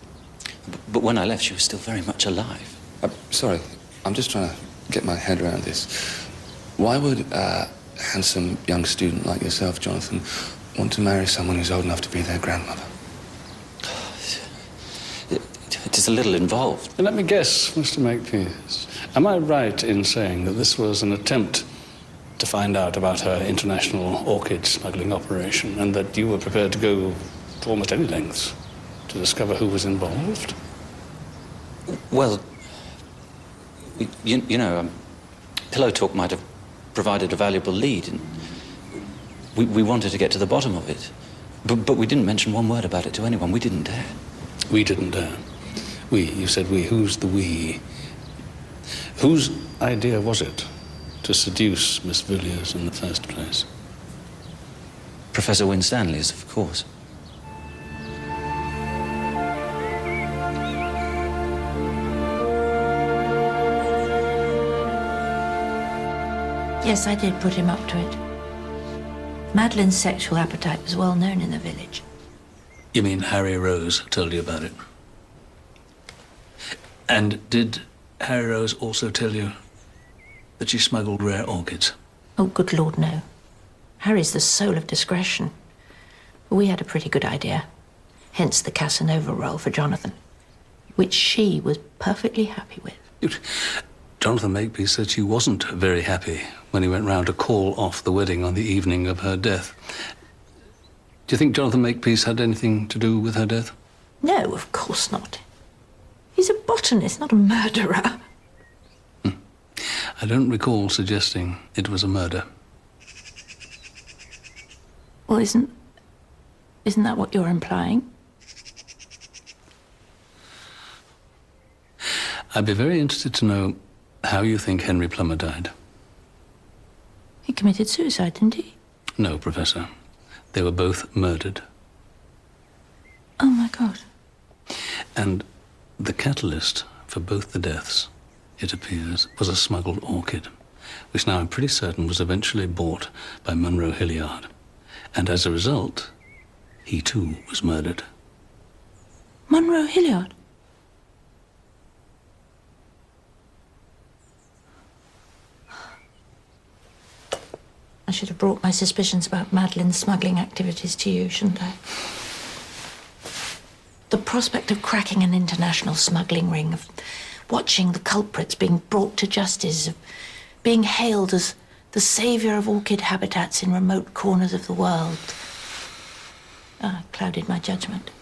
but when I left, she was still very much alive. Sorry, I'm just trying to get my head around this. Why would a handsome young student like yourself, Jonathan, want to marry someone who's old enough to be their grandmother? It is a little involved. And let me guess, Mr. Makepeace. Am I right in saying that this was an attempt to find out about her international orchid smuggling operation, and that you were prepared to go to almost any lengths to discover who was involved? Well, you know, Pillow Talk might have provided a valuable lead, and we wanted to get to the bottom of it. But we didn't mention one word about it to anyone. We didn't dare. We didn't dare. We, you said we. Who's the we? Whose idea was it to seduce Miss Villiers in the first place? Professor Winstanley's, of course. Yes, I did put him up to it. Madeline's sexual appetite was well known in the village. You mean Harry Rose told you about it? And did Harry Rose also tell you that she smuggled rare orchids? Oh, good Lord, no. Harry's the soul of discretion. We had a pretty good idea. Hence the Casanova role for Jonathan, which she was perfectly happy with. Jonathan Makepeace said she wasn't very happy when he went round to call off the wedding on the evening of her death. Do you think Jonathan Makepeace had anything to do with her death? No, of course not. He's a botanist, not a murderer. I don't recall suggesting it was a murder. Well, isn't that what you're implying? I'd be very interested to know how you think Henry Plummer died. He committed suicide, didn't he? No, Professor. They were both murdered. Oh, my God. And the catalyst for both the deaths, it appears, was a smuggled orchid, which now I'm pretty certain was eventually bought by Munro Hilliard. And as a result, he too was murdered. Munro Hilliard? I should have brought my suspicions about Madeline's smuggling activities to you, shouldn't I? The prospect of cracking an international smuggling ring, of watching the culprits being brought to justice, of being hailed as the saviour of orchid habitats in remote corners of the world, clouded my judgment.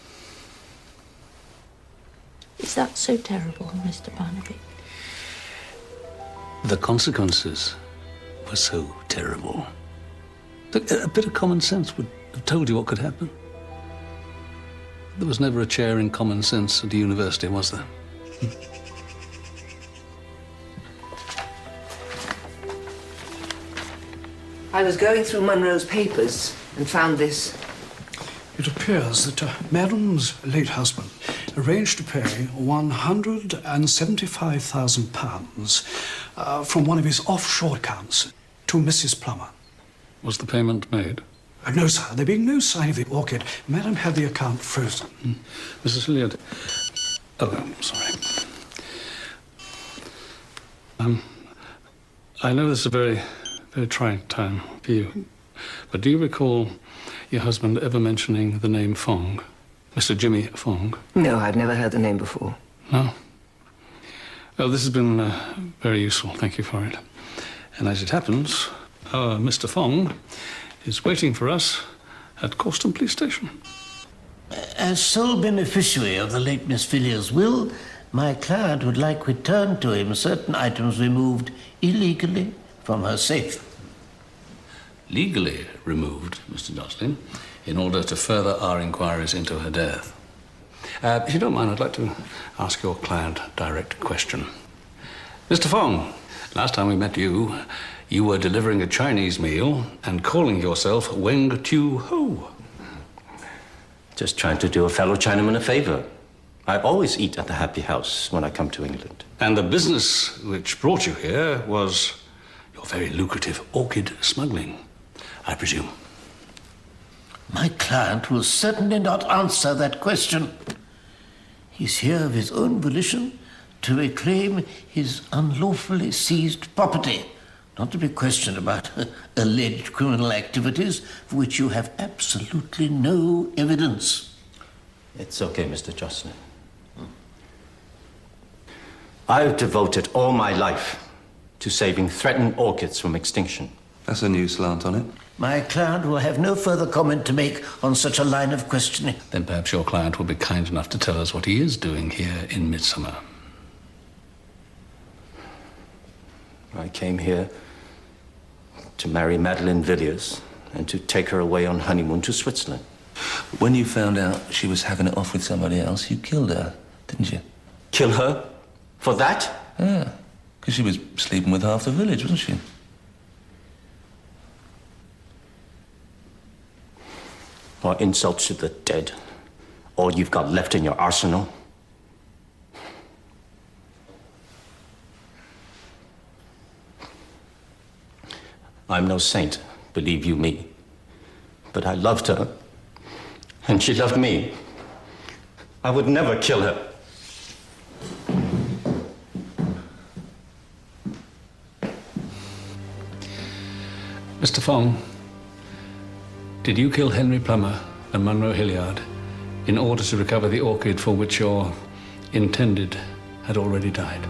Is that so terrible, Mr. Barnaby? The consequences were so terrible. Look, a bit of common sense would have told you what could happen. There was never a chair in common sense at the university, was there? I was going through Munro's papers and found this. It appears that Madam's late husband arranged to pay £175,000 from one of his offshore accounts to Mrs. Plummer. Was the payment made? No, sir. There being no sign of the orchid, Madam had the account frozen. Mrs. Hilliard. Oh, I'm sorry. I know this is a very, very trying time for you, but do you recall your husband ever mentioning the name Fong? Mr. Jimmy Fong? No, I've never heard the name before. No? Well, this has been very useful. Thank you for it. And as it happens, our Mr. Fong is waiting for us at Causton Police Station. As sole beneficiary of the late Miss Villiers' will, my client would like returned to him certain items removed illegally from her safe. Legally removed, Mr. Jocelyn, in order to further our inquiries into her death. If you don't mind, I'd like to ask your client a direct question. Mr. Fong, last time we met you, you were delivering a Chinese meal and calling yourself Weng Tu Ho. Just trying to do a fellow Chinaman a favor. I always eat at the Happy House when I come to England. And the business which brought you here was your very lucrative orchid smuggling, I presume. My client will certainly not answer that question. He's here of his own volition to reclaim his unlawfully seized property, not to be questioned about alleged criminal activities for which you have absolutely no evidence. It's okay, Mr. Jocelyn. I've devoted all my life to saving threatened orchids from extinction. That's a new slant on it. My client will have no further comment to make on such a line of questioning. Then perhaps your client will be kind enough to tell us what he is doing here in Midsomer. I came here to marry Madeleine Villiers and to take her away on honeymoon to Switzerland. When you found out she was having it off with somebody else, you killed her, didn't you? Kill her? For that? Yeah, because she was sleeping with half the village, wasn't she? Or insults to the dead. All you've got left in your arsenal. I'm no saint, believe you me. But I loved her, and she loved me. I would never kill her. Mr. Fong, did you kill Henry Plummer and Munro Hilliard in order to recover the orchid for which your intended had already died?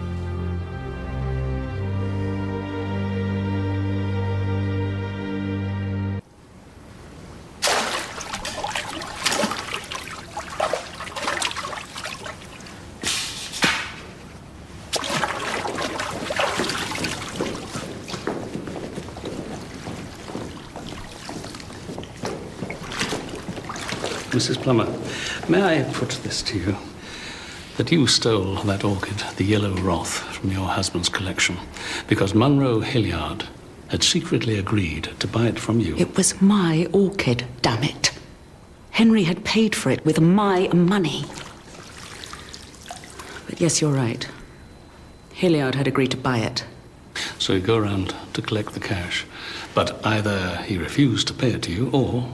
Mrs. Plummer, may I put this to you? That you stole that orchid, the Yellow Wrath, from your husband's collection because Munro Hilliard had secretly agreed to buy it from you. It was my orchid, damn it. Henry had paid for it with my money. But yes, you're right. Hilliard had agreed to buy it. So he'd go around to collect the cash. But either he refused to pay it to you, or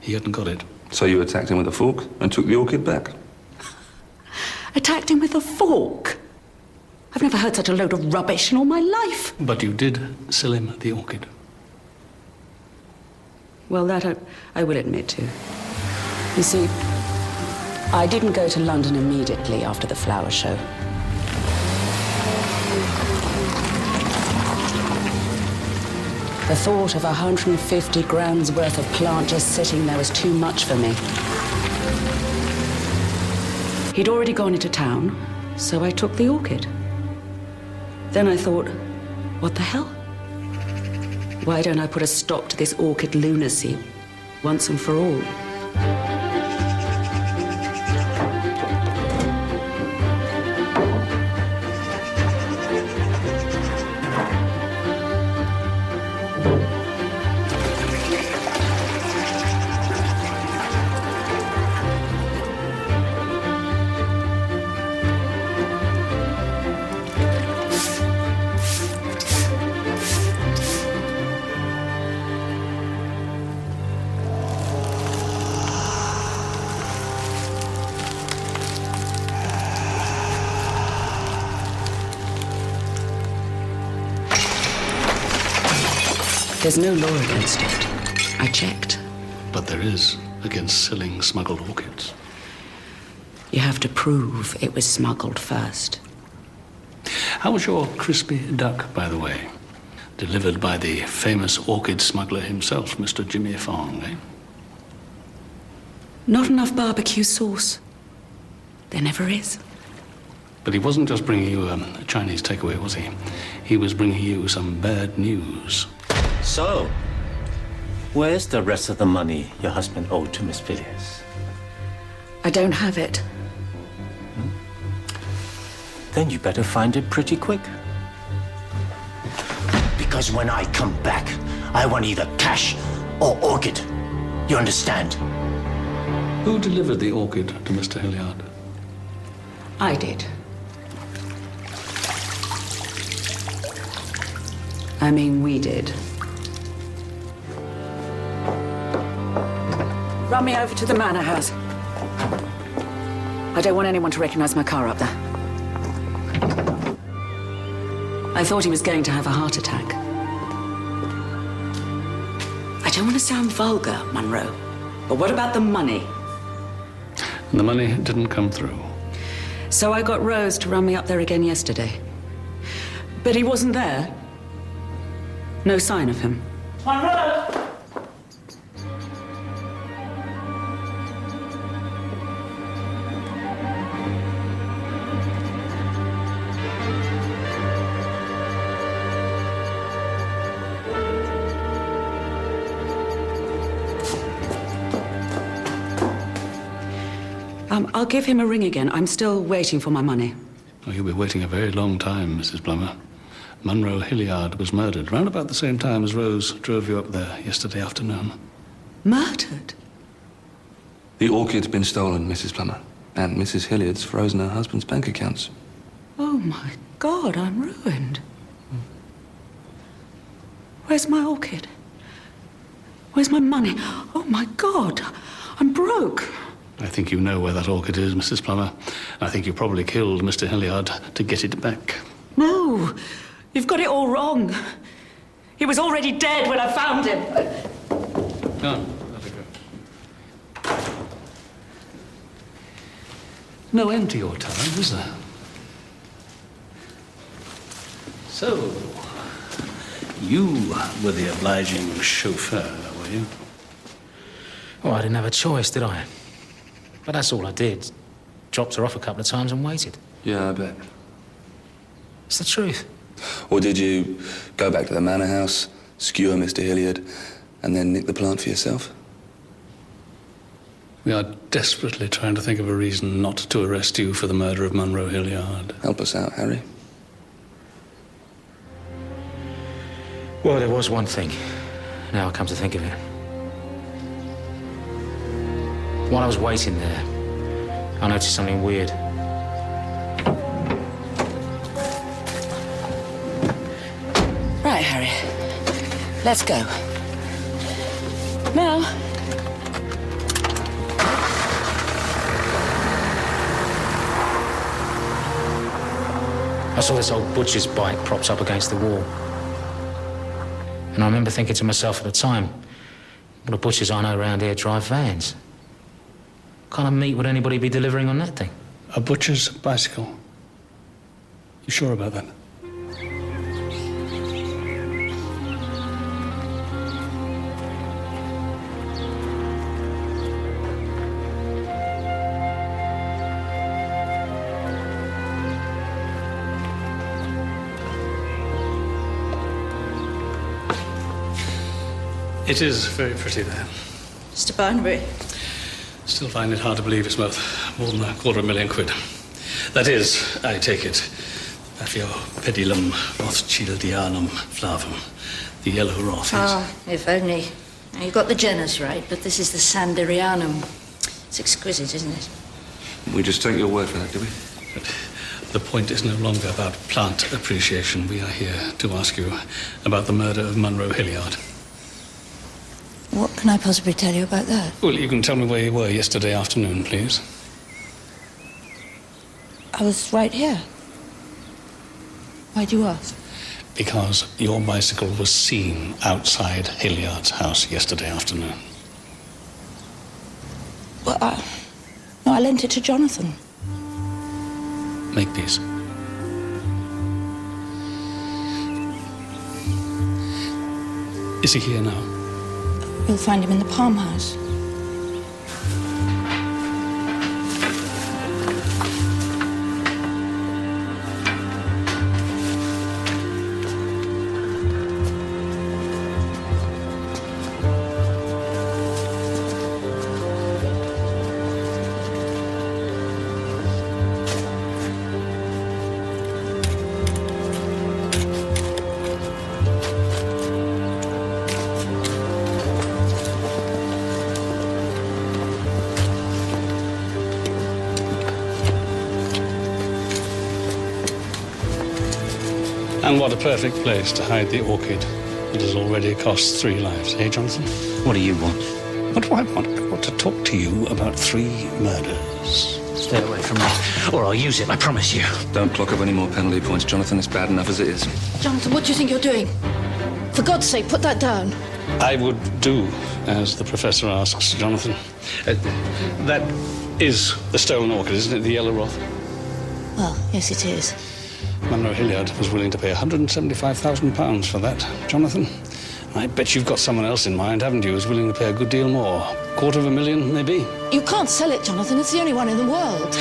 he hadn't got it. So you attacked him with a fork and took the orchid back? Attacked him with a fork? I've never heard such a load of rubbish in all my life. But you did sell him the orchid. Well, that I will admit to. You see, I didn't go to London immediately after the flower show. The thought of 150 grams worth of plant just sitting there was too much for me. He'd already gone into town, so I took the orchid. Then I thought, what the hell? Why don't I put a stop to this orchid lunacy once and for all? There's no law against it. I checked. But there is against selling smuggled orchids. You have to prove it was smuggled first. How was your crispy duck, by the way? Delivered by the famous orchid smuggler himself, Mr. Jimmy Fong, eh? Not enough barbecue sauce. There never is. But he wasn't just bringing you a Chinese takeaway, was he? He was bringing you some bad news. So, where's the rest of the money your husband owed to Miss Villiers? I don't have it. Then you better find it pretty quick. Because when I come back, I want either cash or orchid. You understand? Who delivered the orchid to Mr. Hilliard? I did. I mean, we did. Run me over to the manor house. I don't want anyone to recognize my car up there. I thought he was going to have a heart attack. I don't want to sound vulgar, Munro, but what about the money? And the money didn't come through. So I got Rose to run me up there again yesterday. But he wasn't there. No sign of him. Munro! I'll give him a ring again. I'm still waiting for my money. Oh, you'll be waiting a very long time, Mrs. Plummer. Munro Hilliard was murdered round about the same time as Rose drove you up there yesterday afternoon. Murdered? The orchid's been stolen, Mrs. Plummer. And Mrs. Hilliard's frozen her husband's bank accounts. Oh, my God, I'm ruined. Where's my orchid? Where's my money? Oh, my God, I'm broke. I think you know where that orchid is, Mrs. Plummer. I think you probably killed Mr. Hilliard to get it back. No, you've got it all wrong. He was already dead when I found him. No, let it go. No end to your time, is there? So, you were the obliging chauffeur, were you? Oh, I didn't have a choice, did I? But that's all I did. Dropped her off a couple of times and waited. Yeah, I bet. It's the truth. Or did you go back to the manor house, skewer Mr. Hilliard, and then nick the plant for yourself? We are desperately trying to think of a reason not to arrest you for the murder of Munro Hilliard. Help us out, Harry. Well, there was one thing. Now I come to think of it. While I was waiting there, I noticed something weird. Right, Harry. Let's go. Now. I saw this old butcher's bike propped up against the wall. And I remember thinking to myself at the time, well, the butchers I know around here drive vans. What kind of meat would anybody be delivering on that thing? A butcher's bicycle. You sure about that? It is very pretty there. Mr. Barnaby. Still find it hard to believe it's worth more than £250,000. That is, I take it, Affio pedilum Rothschildianum flavum, the yellow Roth is. Oh, if only. Now, you got the genus right, but this is the Sanderianum. It's exquisite, isn't it? We just take your word for that, do we? But the point is no longer about plant appreciation. We are here to ask you about the murder of Munro Hilliard. What can I possibly tell you about that? Well, you can tell me where you were yesterday afternoon, please. I was right here. Why do you ask? Because your bicycle was seen outside Hilliard's house yesterday afternoon. Well, no, I lent it to Jonathan. Makepeace. Is he here now? You'll find him in the Palm House. And what a perfect place to hide the orchid that has already cost 3 lives, eh, Jonathan? What do you want? What do I want? I want to talk to you about 3 murders. Stay away from me, or I'll use it, I promise you. Don't clock up any more penalty points, Jonathan. It's bad enough as it is. Jonathan, what do you think you're doing? For God's sake, put that down. I would do as the professor asks, Jonathan. That is the stolen orchid, isn't it? The yellow roth? Well, yes, it is. Munro Hilliard was willing to pay £175,000 for that, Jonathan. I bet you've got someone else in mind, haven't you, who's willing to pay a good deal more? $250,000, maybe? You can't sell it, Jonathan. It's the only one in the world.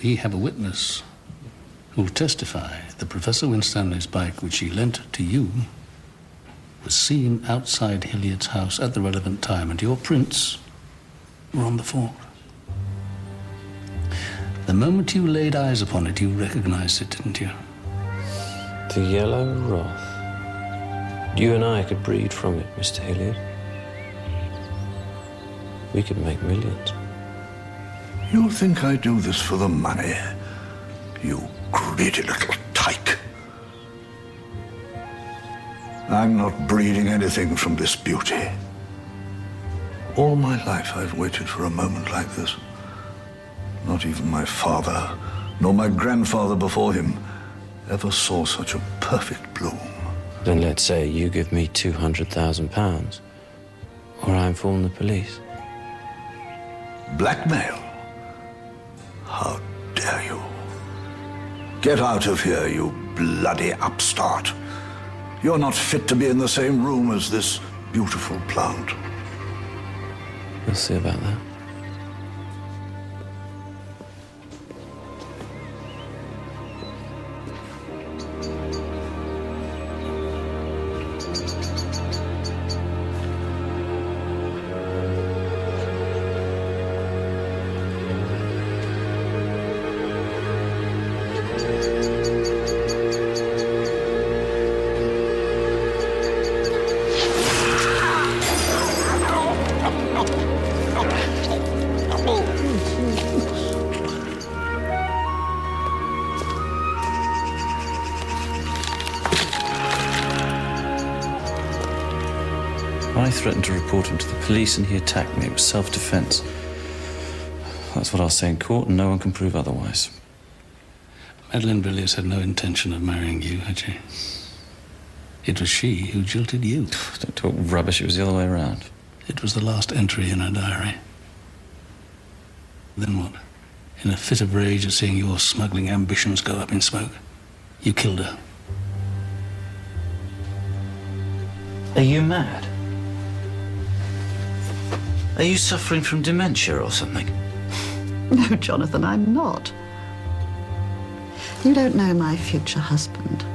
We have a witness who will testify that Professor Winstanley's bike, which he lent to you, was seen outside Hilliard's house at the relevant time, and your prints were on the fork. The moment you laid eyes upon it, you recognized it, didn't you? The yellow roth. You and I could breed from it, Mr. Hilliard. We could make millions. You think I do this for the money? You greedy little tyke. I'm not breeding anything from this beauty. All my life I've waited for a moment like this. Not even my father, nor my grandfather before him, ever saw such a perfect bloom. Then let's say you give me £200,000, or I inform the police. Blackmail? How dare you? Get out of here, you bloody upstart. You're not fit to be in the same room as this beautiful plant. We'll see about that. I threatened to report him to the police and he attacked me. It was self-defense. That's what I'll say in court, and no one can prove otherwise. Madeline Villiers had no intention of marrying you, had she? It was she who jilted you. Don't talk rubbish, it was the other way around. It was the last entry in her diary. Then what? In a fit of rage at seeing your smuggling ambitions go up in smoke, you killed her. Are you mad? Are you suffering from dementia or something? No, Jonathan, I'm not. You don't know my future husband,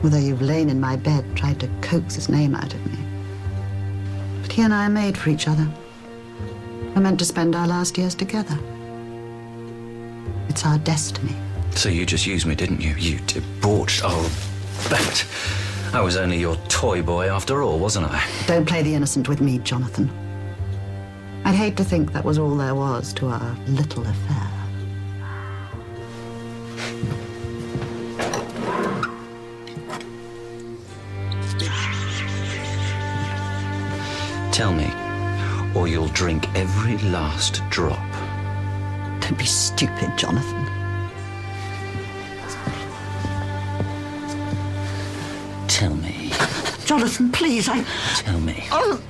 although you've lain in my bed, tried to coax his name out of me. But he and I are made for each other. We're meant to spend our last years together. It's our destiny. So you just used me, didn't you? You debauched old bat. I was only your toy boy after all, wasn't I? Don't play the innocent with me, Jonathan. I'd hate to think that was all there was to our little affair. Tell me, or you'll drink every last drop. Don't be stupid, Jonathan. Tell me. Jonathan, please, Tell me. Oh,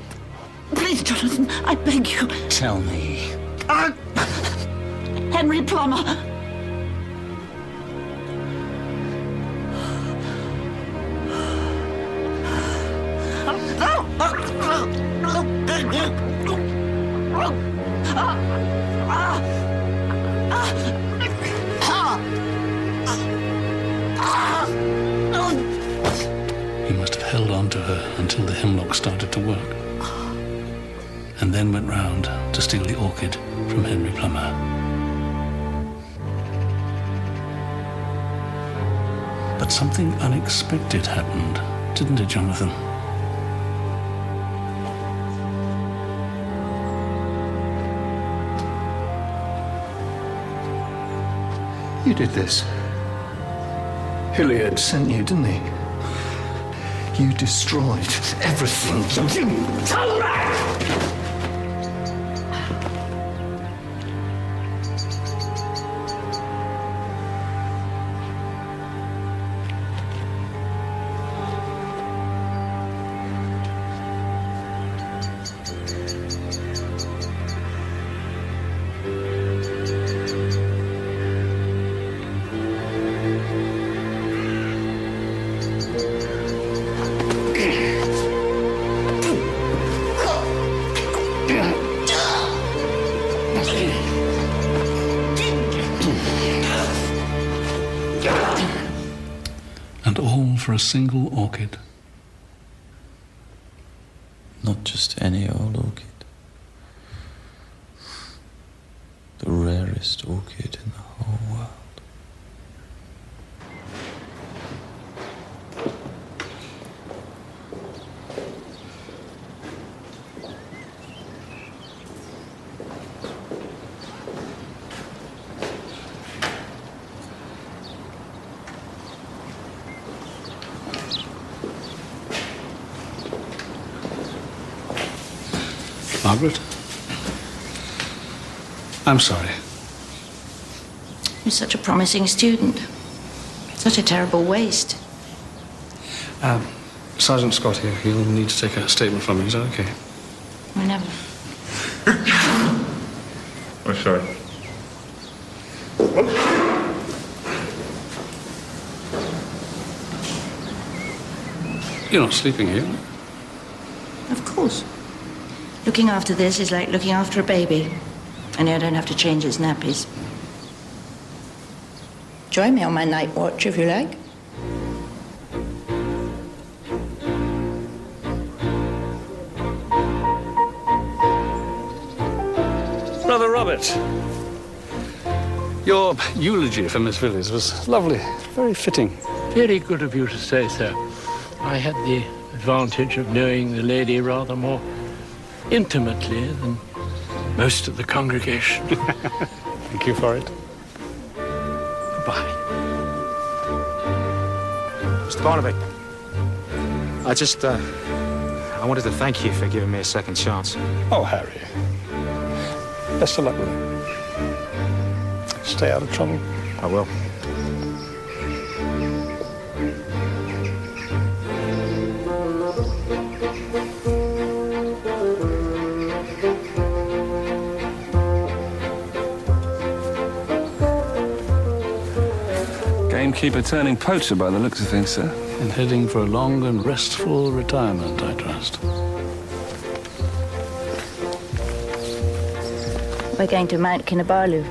please, Jonathan, I beg you. Tell me. Henry Plummer. He must have held on to her until the hemlock started to work, and then went round to steal the orchid from Henry Plummer. But something unexpected happened, didn't it, Jonathan? You did this. Hilliard sent you, didn't he? You destroyed everything. And all for a single orchid. Not just any old orchid. The rarest orchid in the whole world. Margaret? I'm sorry. You're such a promising student. Such a terrible waste. Sergeant Scott here. He'll need to take a statement from me. Is that okay? Whenever. Oh, sorry. You're not sleeping here? Of course. Looking after this is like looking after a baby. And I don't have to change its nappies. Join me on my night watch if you like. Brother Robert, your eulogy for Miss Villiers was lovely, very fitting. Very good of you to say so. I had the advantage of knowing the lady rather more intimately than most of the congregation. Thank you for it. Goodbye. Mr. Barnaby, I wanted to thank you for giving me a second chance. Oh, Harry. Best of luck with it. Stay out of trouble. I will. Gamekeeper turning poacher by the looks of things, sir. And heading for a long and restful retirement, I trust. We're going to Mount Kinabalu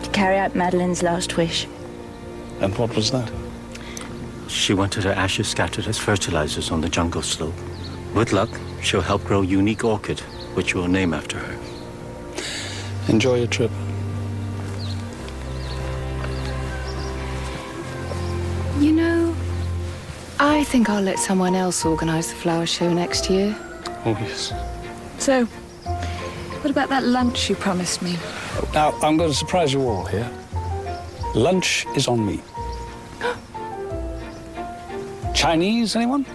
to carry out Madeline's last wish. And what was that? She wanted her ashes scattered as fertilizers on the jungle slope. With luck, she'll help grow a unique orchid, which we'll name after her. Enjoy your trip. You know, I think I'll let someone else organise the flower show next year. Oh, yes. So, what about that lunch you promised me? Now, I'm going to surprise you all here. Lunch is on me. Chinese, anyone?